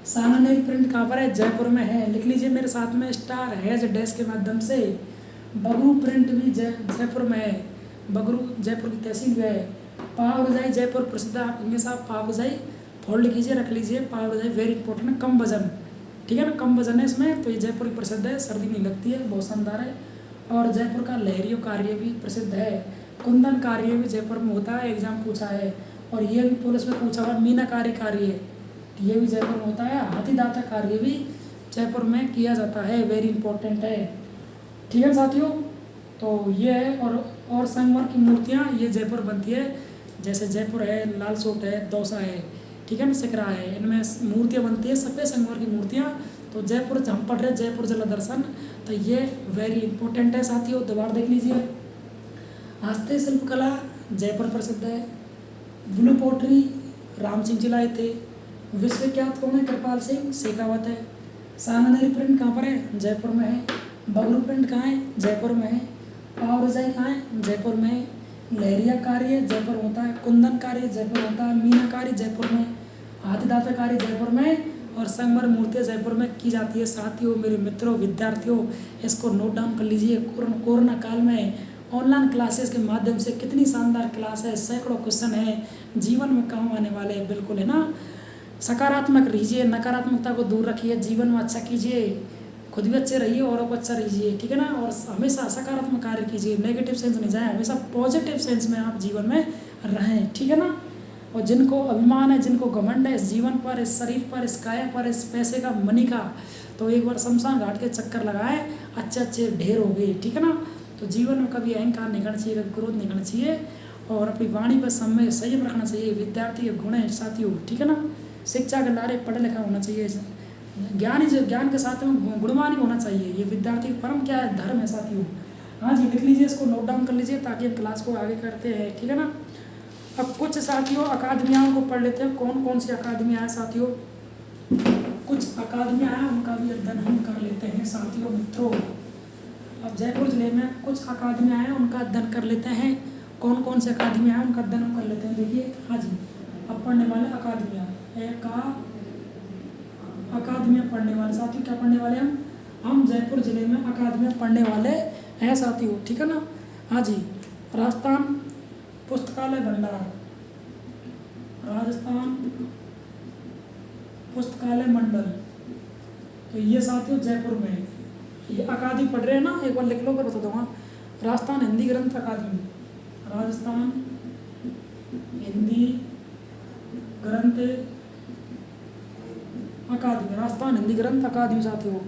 सामान्य प्रिंट कहाँ पर है, जयपुर में है, लिख लीजिए मेरे साथ में स्टार हैज डैश के माध्यम से। बगरू प्रिंट भी जयपुर में है, बगरू जयपुर की तहसील में है। पाव रजाई जयपुर प्रसिद्ध है, आप हमेशा पाव रजाई फोल्ड कीजिए, रख लीजिए, पाव रजाई वेरी इंपॉर्टेंट है, कम वजन, ठीक है ना, कम वजन है इसमें, तो ये जयपुर की प्रसिद्ध है, सर्दी नहीं लगती है, बहुत शानदार है। और जयपुर का लहरियों कार्य भी प्रसिद्ध है, कुंदन कार्य भी जयपुर में होता है, एग्जाम पूछा है। और ये भी पुलिस में पूछा हुआ, मीनाकारी कार्य ये भी जयपुर में होता है। हाथीदांता कार्य भी जयपुर में किया जाता है, वेरी इंपॉर्टेंट है, ठीक है साथियों। तो ये है, और संगमरमर की मूर्तियाँ ये जयपुर बनती है, जैसे जयपुर है, लालसोट है, दौसा है, ठीक है ना, सिकरा है, इनमें मूर्तियाँ बनती है, सफ़ेद संगमरमर की मूर्तियाँ। तो जयपुर हम पढ़ रहे हैं जयपुर जला दर्शन, तो ये वेरी इंपॉर्टेंट है साथियों, दोबारा देख लीजिए। हस्तशिल्प कला जयपुर प्रसिद्ध है, ब्लू पॉटरी राम सिंह जी लाए थे, विश्वविख्यात कौन है, कृपाल सिंह शेखावत है। सामान्य प्रिंट कहाँ पर है, जयपुर में है। बगरू प्रिंट कहाँ है, जयपुर में है। पाव रजाई कहाँ है, जयपुर में है। लहरिया कार्य जयपुर होता है, कुंदन कार्य जयपुर होता है, मीना कार्य जयपुर में, हाथीदांता कार्य जयपुर में, और संगमरमर मूर्तियाँ जयपुर में की जाती है। साथियों, मेरे मित्रों, विद्यार्थियों, इसको नोट डाउन कर लीजिए। कोरोना काल में ऑनलाइन क्लासेस के माध्यम से कितनी शानदार क्लास है, सैकड़ों क्वेश्चन है, जीवन में काम आने वाले हैं, बिल्कुल है ना। सकारात्मक रहिए, नकारात्मकता को दूर रखिए, जीवन में अच्छा कीजिए, खुद भी अच्छे रहिए, औरों को अच्छा रहिए, ठीक है ना। और हमेशा सकारात्मक कार्य कीजिए, नेगेटिव सेंस नहीं जाए, हमेशा पॉजिटिव सेंस में आप जीवन में रहें, ठीक है ना। और जिनको अभिमान है, जिनको घमंड है इस जीवन पर, इस शरीर पर, इस काया पर, इस पैसे का, मनी का, तो एक बार शमशान घाट के चक्कर लगाएं, अच्छे अच्छे ढेर हो गए, ठीक है ना। तो जीवन में कभी अहंकार नहीं करना चाहिए, कभी क्रोध नहीं करना चाहिए, और अपनी वाणी पर समय संयम रखना चाहिए। विद्यार्थी के गुण है साथियों, ठीक है ना। शिक्षा के लारे पढ़ा लिखा होना चाहिए, ज्ञान के साथ में गुणवान भी होना चाहिए, ये विद्यार्थी का परम क्या है, धर्म है साथियों। हाँ जी, लिख लीजिए, इसको नोट डाउन कर लीजिए, ताकि हम क्लास को आगे करते हैं, ठीक है ना। अब कुछ साथियों अकादमियाँ को पढ़ लेते हैं, कौन कौन सी अकादमियाँ हैं साथियों। कुछ अकादमियाँ हैं, उनका भी अध्ययन हम कर लेते हैं साथियों मित्रों। अब जयपुर जिले में कुछ अकादमियाँ हैं, उनका अध्ययन कर लेते हैं, कौन कौन सी अकादमियाँ हैं उनका अध्ययन हम कर लेते हैं। देखिए, हाँ जी, अब पढ़ने वाले अकादमियाँ, अकादमियाँ पढ़ने वाले साथियों, क्या पढ़ने वाले हम जयपुर जिले में अकादमियाँ पढ़ने वाले हैं साथियों, ठीक है ना। हाँ जी, राजस्थान पुस्तकालय भंडार, राजस्थान पुस्तकालय मंडल, तो ये साथियों जयपुर में है। ये अकादमी पढ़ रहे हैं ना, एक बार लिख लो, कर बता दूँगा। राजस्थान हिंदी ग्रंथ अकादमी, राजस्थान हिंदी ग्रंथ अकादमी, राजस्थान हिंदी ग्रंथ अकादमी साथियों।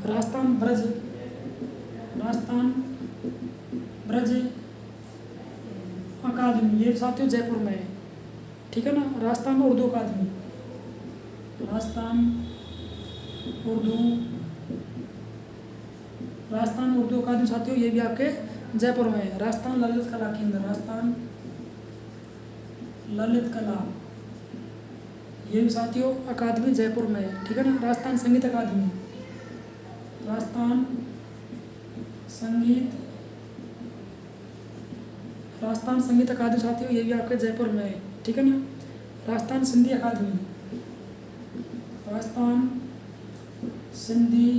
राजस्थान ब्रज अकादमी, ये साथियों जयपुर में है, ठीक है ना। राजस्थान उर्दू अकादमी, राजस्थान उर्दू अकादमी साथियों, ये भी आपके जयपुर में है। राजस्थान ललित कला केंद्र, राजस्थान ललित कला, ये भी साथियों अकादमी जयपुर में है, ठीक है ना। राजस्थान संगीत अकादमी, राजस्थान संगीत, राजस्थान संगीत अकादमी साथियों ये भी आपके जयपुर में है, ठीक है ना। राजस्थान सिंधी अकादमी, राजस्थान सिंधी,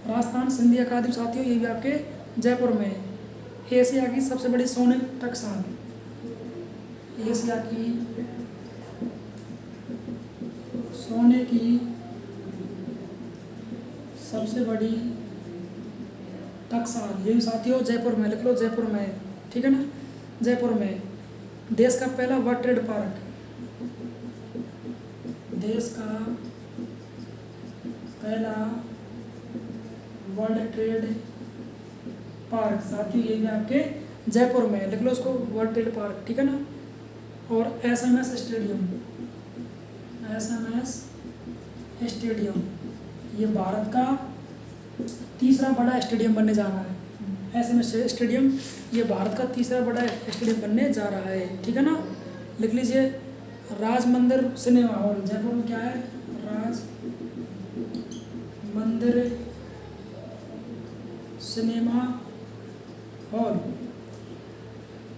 राजस्थान सिंधी अकादमी साथियों ये भी आपके जयपुर में है। एशिया की सबसे बड़ी सोने टकसाल, एशिया की सोने की सबसे बड़ी टकसाल, ये भी साथियों जयपुर में, लिख लो जयपुर में है, ठीक है ना, जयपुर में। देश का पहला वर्ल्ड ट्रेड पार्क, देश का पहला वर्ल्ड ट्रेड पार्क साथियों ये भी आपके जयपुर में है, लिख लो उसको वर्ल्ड ट्रेड पार्क, ठीक है ना। और SMS स्टेडियम, SMS स्टेडियम ये भारत का तीसरा बड़ा स्टेडियम बनने जा रहा है। SMS स्टेडियम ये भारत का तीसरा बड़ा स्टेडियम बनने जा रहा है, ठीक है ना। लिख लीजिए राज मंदिर सिनेमा हॉल, जयपुर में क्या है, राज मंदिर सिनेमा हॉल।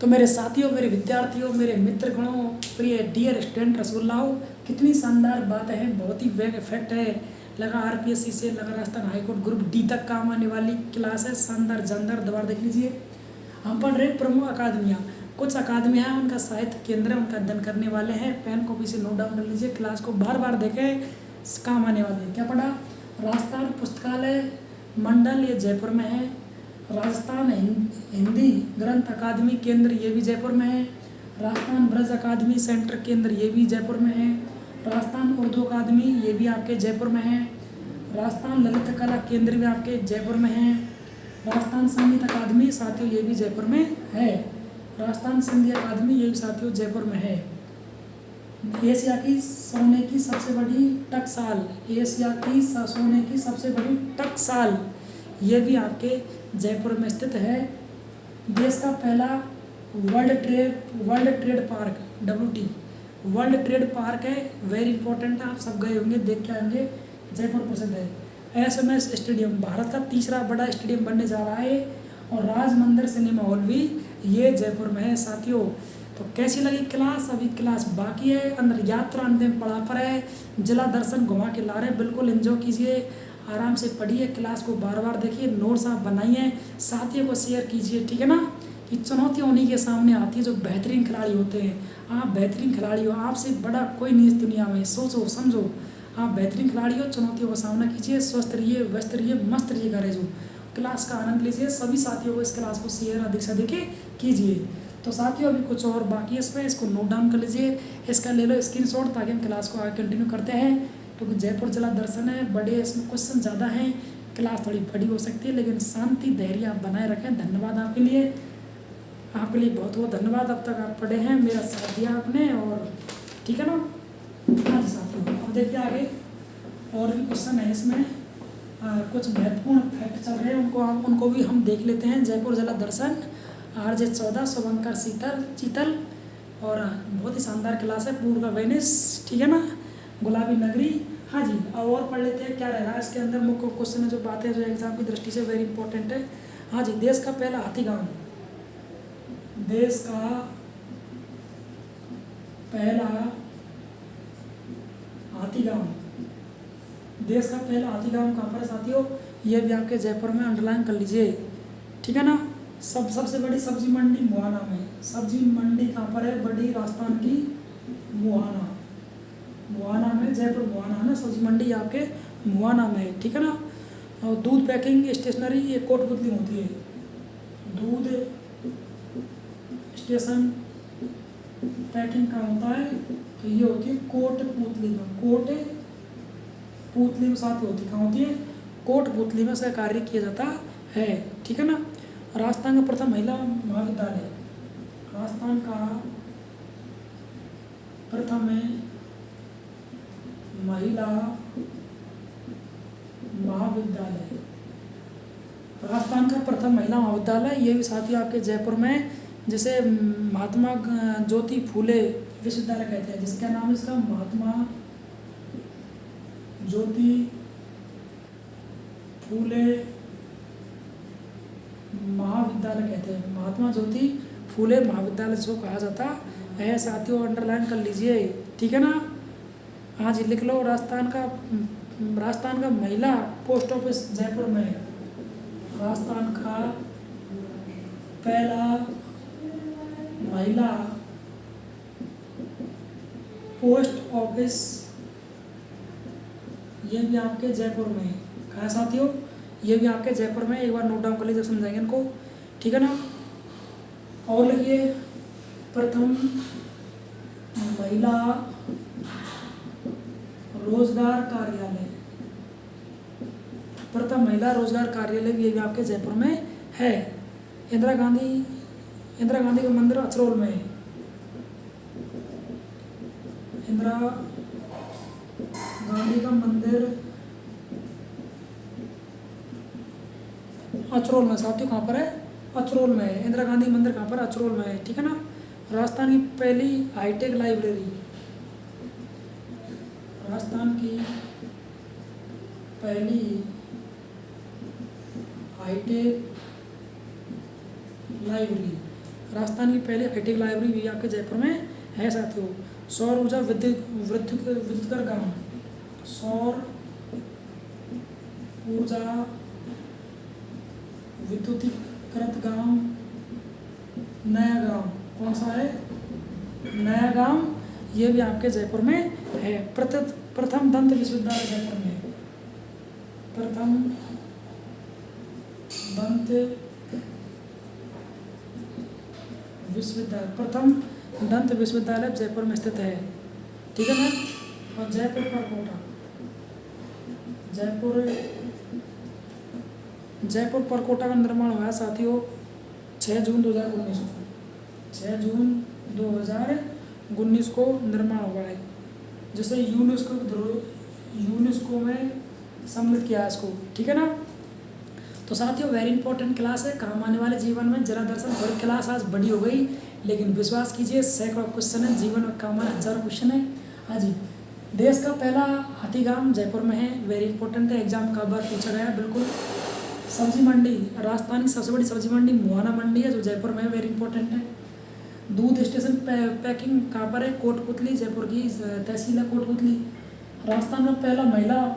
तो मेरे साथियों, मेरे विद्यार्थियों, मेरे मित्रगणों, प्रिय डियर स्टूडेंट रसगुल्लाओं, कितनी शानदार बातें हैं, बहुत ही वेग इफेक्ट है, लगा RPSC से लगा राजस्थान हाईकोर्ट ग्रुप D तक काम आने वाली क्लास है, शानदार जानदार। दोबारा देख लीजिए, हम पढ़ रहे प्रमुख अकादमियाँ, कुछ अकादमियाँ हैं उनका साहित्य केंद्र है, उनका अध्ययन करने वाले हैं, पेन कॉपी से नोट डाउन कर लीजिए, क्लास को बार बार देखें, काम आने वाले हैं। क्या पढ़ा, राजस्थान पुस्तकालय मंडल ये जयपुर में है, राजस्थान हिंदी ग्रंथ अकादमी केंद्र ये भी जयपुर में है, राजस्थान ब्रज अकादमी सेंटर केंद्र ये भी जयपुर में है, राजस्थान उर्दू अकादमी ये भी आपके जयपुर में है, राजस्थान ललित कला केंद्र भी आपके जयपुर में है, राजस्थान संगीत अकादमी साथियों ये भी जयपुर में है, राजस्थान सिंधी अकादमी ये भी साथियों जयपुर में है। एशिया की सोने की सबसे बड़ी टकसाल, एशिया की सोने की सबसे बड़ी टकसाल ये भी आपके जयपुर में स्थित है। देश का पहला world trade park WT world trade park है, वेरी इंपॉर्टेंट है, आप सब गए होंगे, देख के आएंगे, जयपुर प्रसिद्ध है। SMS स्टेडियम भारत का तीसरा बड़ा स्टेडियम बनने जा रहा है, और राज मंदिर सिनेमा हॉल भी ये जयपुर में है साथियों। तो कैसी लगी क्लास, अभी क्लास बाकी है, अंदर यात्रा अंतिम पड़ाव पर है, जिला दर्शन घुमा के ला रहे हैं, बिल्कुल एंजॉय कीजिए, आराम से पढ़िए, क्लास को बार बार देखिए, नोट्स आप बनाइए, साथियों को शेयर कीजिए, ठीक है ना। कि चुनौतियाँ उन्हीं के सामने आती है जो बेहतरीन खिलाड़ी होते हैं। आप बेहतरीन खिलाड़ी हो, आपसे बड़ा कोई नहीं इस दुनिया में, सोचो समझो, आप बेहतरीन खिलाड़ी हो, चुनौतियों का सामना कीजिए, स्वस्थ रहिए, व्यस्त रहिए, मस्त रहिए, घरे जो क्लास का आनंद लीजिए, सभी साथियों को इस क्लास को शेयर अधिक से अधिक कीजिए। तो साथियों अभी कुछ और बाकी है इसमें, इसको नोट डाउन कर लीजिए, इसका ले लो स्क्रीनशॉट, ताकि हम क्लास को आगे कंटिन्यू करते हैं। क्योंकि जयपुर जिला दर्शन है, बड़े इसमें क्वेश्चन ज़्यादा हैं, क्लास थोड़ी बड़ी हो सकती है, लेकिन शांति धैर्य आप बनाए रखें। धन्यवाद आपके लिए, आपके लिए बहुत बहुत धन्यवाद, अब तक आप पढ़े हैं, मेरा साथ दिया आपने, और ठीक है ना। हाँ जी साथियों, अब देखिए आगे और भी क्वेश्चन है इसमें, कुछ महत्वपूर्ण फैक्ट चल रहे हैं, उनको भी हम देख लेते हैं। जयपुर जिला दर्शन RJ 14 शुभंकर चीतल, और बहुत ही शानदार क्लास है, पूर्व का वेनिस, ठीक है ना, गुलाबी नगरी। हाँ जी, अब और पढ़ लेते हैं क्या रह रहा है इसके अंदर, मुख्य क्वेश्चन है, जो बातें जो एग्जाम की दृष्टि से वेरी इंपॉर्टेंट है। हाँ जी, देश का पहला हाथीगांव, देश का पहला हाथीगांव, देश का पहला हाथीगांव कहाँ पर है साथियों, ये भी आपके जयपुर में अंडरलाइन कर लीजिए, ठीक है ना। सबसे बड़ी सब्जी मंडी मुहाना में, सब्जी मंडी कहाँ पर है, बड़ी राजस्थान की मुहाना में, जयपुर मुहाना है ना, सब्जी मंडी आपके मुहाना में, ठीक है ना। और दूध पैकिंग स्टेशनरी ये कोटपुतली होती है, दूध स्टेशन पैकिंग का होता है, तो ये होती है कोटपुतली में, कोटपुतली में साथ होती, कहाँ होती है, कोटपुतली में से कार्य किया जाता है, ठीक है ना। राजस्थान का प्रथम महिला महाविद्यालय, राजस्थान का प्रथम महिला महाविद्यालय, राजस्थान का प्रथम महिला महाविद्यालय ये भी साथ ही आपके जयपुर में, जिसे महात्मा ज्योति फूले विश्वविद्यालय कहते हैं, जिसका नाम है इसका महात्मा ज्योति फूले महाविद्यालय कहते हैं। महात्मा ज्योति फूले महाविद्यालय जिसको कहा जाता है साथियों, अंडरलाइन कर लीजिए, ठीक है ना। हाँ जी, लिख लो। राजस्थान का महिला पोस्ट ऑफिस जयपुर में है। राजस्थान का पहला महिला पोस्ट ऑफिस ये भी आपके जयपुर में है। कहा साथियों, ये भी आपके जयपुर में। एक बार नोट डाउन कर लीजिए, समझाएंगे इनको, ठीक है ना। और लिखिए, प्रथम महिला रोजगार कार्यालय, प्रथम महिला रोजगार कार्यालय भी ये भी आपके जयपुर में है। इंदिरा गांधी का मंदिर अचरोल में है। इंदिरा गांधी का मंदिर अचरोल में साथियों, कहाँ पर है? अचरोल में है। इंदिरा गांधी मंदिर कहाँ पर? अचरोल में है, ठीक है ना। राजस्थान की पहली हाईटेक लाइब्रेरी, राजस्थान की पहली हाईटेक लाइब्रेरी, राजस्थान की पहली हाईटेक लाइब्रेरी भी आपके जयपुर में है साथियों। सौर ऊर्जा विद्युतीकरण गांव, सौर ऊर्जा विद्युतीकृत गांव, नया गांव, कौन सा है? नया गांव, ये भी आपके जयपुर में है। प्रथम दंत विश्वविद्यालय जयपुर में है। प्रथम दंत विश्वविद्यालय जयपुर में स्थित है, ठीक है ना। और जयपुर परकोटा का निर्माण हुआ है साथियों 6 जून 2019 को। 6 जून 2019 को निर्माण हुआ है, जिसे यूनेस्को में सम्मिलित किया है इसको, ठीक है ना। तो साथियों, वेरी इंपॉर्टेंट क्लास है, काम आने वाले जीवन में। जरा दरअसल थोड़ी क्लास आज बड़ी हो गई, लेकिन विश्वास कीजिए सैकड़ों क्वेश्चन है, जीवन में काम आने हजारों क्वेश्चन है। हाँ जी, देश का पहला हाथीगाम जयपुर में है, वेरी इंपॉर्टेंट है, एग्जाम का बार पूछा गया है बिल्कुल। सब्जी मंडी, राजस्थान की सबसे बड़ी सब्जी मंडी मुहाना मंडी है, जो जयपुर में है, वेरी इंपॉर्टेंट है। दूध स्टेशन पैकिंग कहाँ पर है? कोटपुतली, जयपुर की तहसील है कोटपुतली। राजस्थान में पहला महिला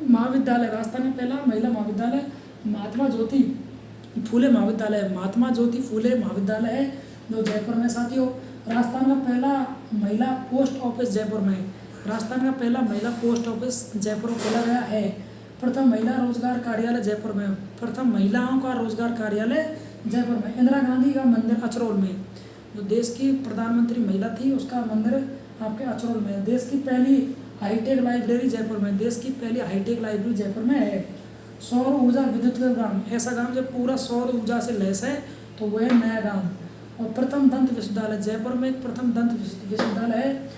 महाविद्यालय, राजस्थान में पहला महिला महाविद्यालय महात्मा ज्योति फूले महाविद्यालय है। महात्मा ज्योति फूले महाविद्यालय है, जो जयपुर में साथियों। राजस्थान का पहला महिला पोस्ट ऑफिस जयपुर में है। राजस्थान का पहला महिला पोस्ट ऑफिस जयपुर में खोला गया है। प्रथम महिला रोजगार कार्यालय जयपुर में, प्रथम महिलाओं का रोजगार कार्यालय जयपुर में। इंदिरा गांधी का मंदिर अचरोल में, जो देश की प्रधानमंत्री महिला थी उसका मंदिर आपके अचरोल में है। देश की पहली हाईटेक लाइब्रेरी जयपुर में, देश की पहली हाईटेक लाइब्रेरी जयपुर में है। सौर ऊर्जा विद्युत गांव, ऐसा गांव जो पूरा सौर ऊर्जा से लैस है, तो वह है नया गांव। और प्रथम दंत विश्वविद्यालय, जयपुर में एक प्रथम दंत विश्वविद्यालय है।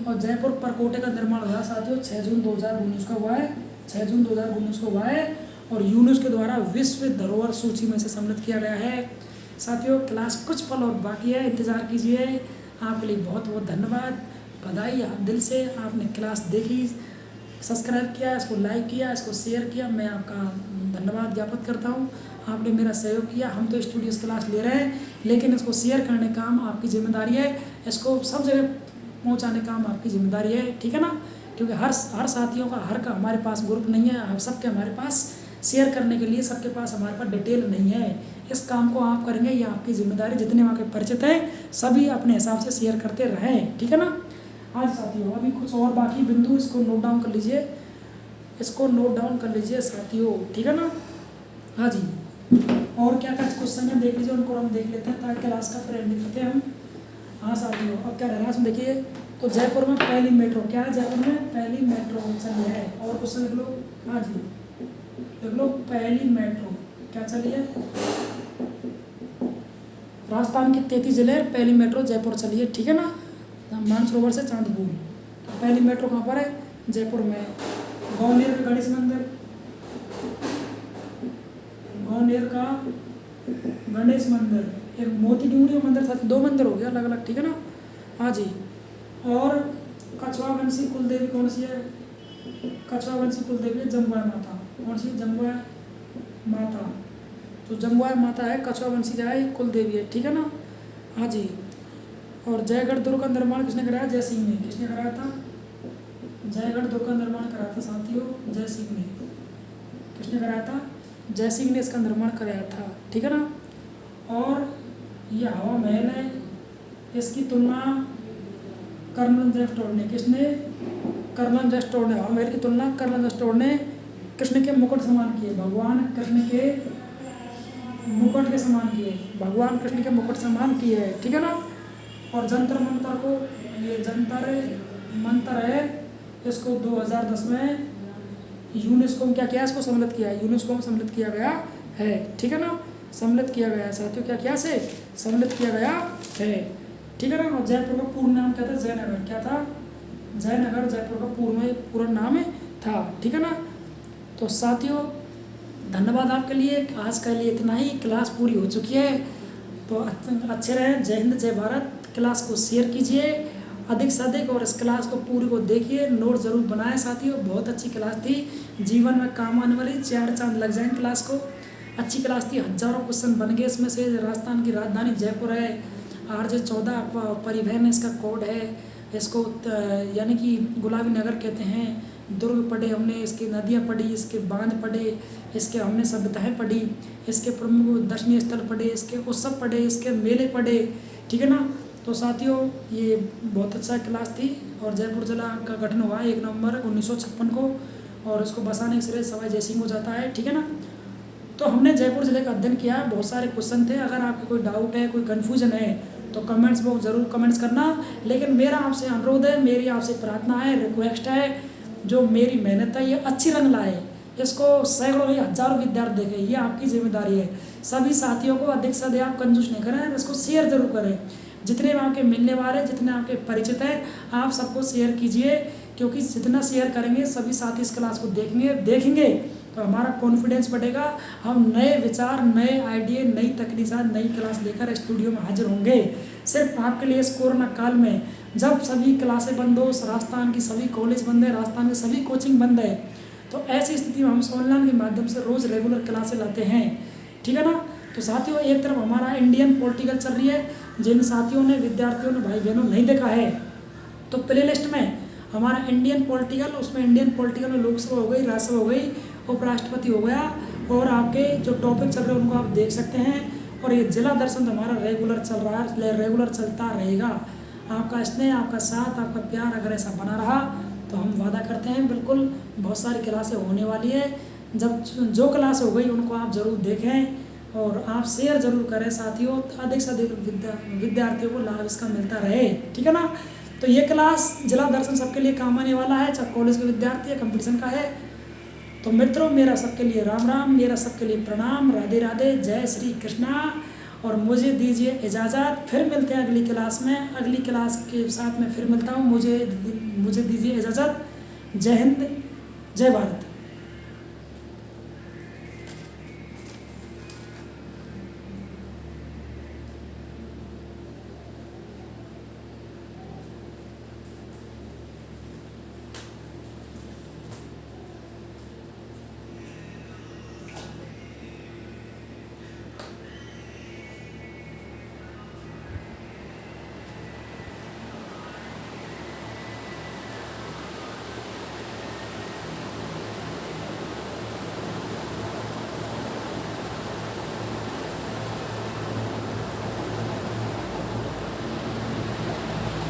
और जयपुर परकोटे का निर्माण हुआ साथियों 6 जून 2019 को हुआ है, 6 जून 2019 को हुआ है। और यूनेस्को के द्वारा विश्व धरोहर सूची में से सम्मिलित किया गया है साथियों। क्लास कुछ पल और बाकी है, इंतज़ार कीजिए। आपके लिए बहुत बहुत धन्यवाद, बधाई दिल से, आपने क्लास देखी, सब्सक्राइब किया, इसको लाइक किया, इसको शेयर किया, मैं आपका धन्यवाद ज्ञापित करता हूँ। आपने मेरा सहयोग किया। हम तो स्टूडियोस क्लास ले रहे हैं, लेकिन इसको शेयर करने का काम आपकी जिम्मेदारी है, इसको सब जगह पहुँचाने का काम आपकी जिम्मेदारी है, ठीक है ना। क्योंकि हर साथियों का हमारे पास ग्रुप नहीं है, हम सबके हमारे पास शेयर करने के लिए सबके पास हमारे पास डिटेल नहीं है। इस काम को आप करेंगे, ये आपकी जिम्मेदारी। जितने वहाँ के परिचित हैं सभी अपने हिसाब से शेयर करते रहें, ठीक है ना। आज साथियों अभी कुछ और बाकी बिंदु, इसको नोट डाउन कर लीजिए, इसको नोट डाउन कर लीजिए साथियों, ठीक है ना। हाँ जी, और क्या क्या क्वेश्चन है देख लीजिए, उनको हम देख लेते हैं ताकि क्लास का फिर एंडिंग करते हैं हम। हाँ साथियों, अब क्या रह रहा है देखिए। तो जयपुर में पहली मेट्रो, क्या है? जयपुर में पहली मेट्रो चली है। और क्वेश्चन लिख लो। हाँ जी, लिख लो, पहली मेट्रो क्या चली है? राजस्थान की 33 जिले पहली मेट्रो जयपुर चली है, ठीक है ना। मानसरोवर से चांदपुर, पहली मेट्रो कहाँ पर है? जयपुर में। ग्वालियर में गणेश मंदिर, ग्वालियर का गणेश मंदिर, एक मोती डूंगरी मंदिर था, 2 मंदिर हो गया अलग अलग, ठीक है ना। हाँ जी। और कछवा वंशी कुलदेवी कौन सी है? कछवा वंशी कुलदेवी है जम्बुआ माता। कौन सी? जम्बुआ माता। तो जम्बुआ माता है, कछवा वंशी क्या है? कुलदेवी है, ठीक है ना। हाँ जी। और जयगढ़ दुर्ग का निर्माण किसने कराया? जय सिंह ने। किसने कराया था? जयगढ़ दुर्ग का निर्माण कराया था साथियों, जय सिंह ने। किसने कराया था? जय सिंह ने इसका निर्माण कराया था, ठीक है ना। और ये हवा महल है, इसकी तुलना कर्नल जेस्टोर ने, किसने? कर्नल जेस्टोर ने, हवा महल की तुलना कर्नल जेस्टोर ने कृष्ण के मुकुट समान किए, भगवान कृष्ण के मुकुट के समान किए, भगवान कृष्ण के मुकुट समान किए है, ठीक है ना। और जंतर मंतर को, ये जंतर मंतर है, इसको 2010 में यूनेस्को में क्या किया? इसको सम्मिलित किया है, यूनेस्को में सम्मिलित किया गया है, ठीक है ना। सम्मिलित किया गया है साथियों, क्या किया से? सम्मिलित किया गया है, ठीक है ना। और जयपुर का पूर्ण नाम क्या था? जयनगर। क्या था? जयनगर जयपुर का पूर्ण नाम था, ठीक है ना। तो साथियों धन्यवाद आपके लिए, आज के लिए इतना ही, क्लास पूरी हो चुकी है। तो अच्छे रहें, जय हिंद जय भारत। क्लास को शेयर कीजिए अधिक से अधिक और इस क्लास को पूरी को देखिए, नोट ज़रूर बनाएं साथियों। बहुत अच्छी क्लास थी, जीवन में काम आने वाली, 4 चांद लग जाएंगे क्लास को। अच्छी क्लास थी, हजारों क्वेश्चन बन गए इसमें से। राजस्थान की राजधानी जयपुर है, RJ14 परिवहन इसका कोड है, इसको यानी कि गुलाबी नगर कहते हैं। दुर्ग पढ़े हमने, इसकी नदियाँ पढ़ी, इसके बांध पढ़े, इसके हमने सभ्यताएँ पढ़ी, इसके प्रमुख दर्शनीय स्थल पढ़े, इसके उत्सव पढ़े, इसके मेले पढ़े, ठीक है ना। तो साथियों ये बहुत अच्छा क्लास थी। और जयपुर जिला का गठन हुआ 1 नवंबर 1956 को, और इसको बसाने के श्रेय सवाई जयसिंह को जाता है, ठीक है ना। तो हमने जयपुर जिले का अध्ययन किया, बहुत सारे क्वेश्चन थे। अगर आपको कोई डाउट है, कोई कन्फ्यूजन है, तो कमेंट्स बॉक्स ज़रूर कमेंट्स करना। लेकिन मेरा आपसे अनुरोध है, मेरी आपसे प्रार्थना है, रिक्वेस्ट है, जो मेरी मेहनत है ये अच्छी रंग लाए, इसको सैकड़ों नहीं हजारों विद्यार्थी देखें, ये आपकी जिम्मेदारी है। सभी साथियों को अधिक से अधिक आप कंजूस नहीं करें, इसको शेयर जरूर करें। जितने भी आपके मिलने वाले, जितने आपके परिचित हैं, आप सबको शेयर कीजिए, क्योंकि जितना शेयर करेंगे सभी साथी इस क्लास को देखेंगे तो हमारा कॉन्फिडेंस बढ़ेगा। हम नए विचार, नए आइडिया, नई तकनीक, नई क्लास लेकर स्टूडियो में हाजिर होंगे सिर्फ आपके लिए। इस कोरोना काल में जब सभी क्लासें बंद हो, राजस्थान की सभी कॉलेज बंद है, राजस्थान की सभी कोचिंग बंद है, तो ऐसी स्थिति में हम ऑनलाइन के माध्यम से रोज़ रेगुलर क्लासें लाते हैं, ठीक है ना। तो साथियों एक तरफ हमारा इंडियन पॉलिटिकल चल रही है, जिन साथियों ने, विद्यार्थियों ने, भाई बहनों नहीं देखा है तो प्ले लिस्ट में हमारा इंडियन पॉलिटिकल, उसमें इंडियन पॉलिटिकल में लोकसभा हो गई, राज्यसभा हो गई, उपराष्ट्रपति हो गया, और आपके जो टॉपिक चल रहे हैं उनको आप देख सकते हैं। और ये जिला दर्शन तो हमारा रेगुलर चल रहा है, रेगुलर चलता रहेगा। आपका स्नेह, आपका साथ, आपका प्यार अगर ऐसा बना रहा तो हम वादा करते हैं बिल्कुल बहुत सारी क्लासें होने वाली है। जब जो क्लास हो गई उनको आप ज़रूर देखें और आप शेयर ज़रूर करें साथियों, अधिक से अधिक विद्यार्थियों को लाभ इसका मिलता रहे, ठीक है ना। तो ये क्लास जिला दर्शन सबके लिए काम आने वाला है, चाहे कॉलेज के विद्यार्थी या कंपटीशन का है। तो मित्रों मेरा सबके लिए राम राम, मेरा सबके लिए प्रणाम, राधे राधे, जय श्री कृष्णा। और मुझे दीजिए इजाज़त, फिर मिलते हैं अगली क्लास में, अगली क्लास के साथ में फिर मिलता हूँ। मुझे दीजिए इजाज़त। जय हिंद जय भारत।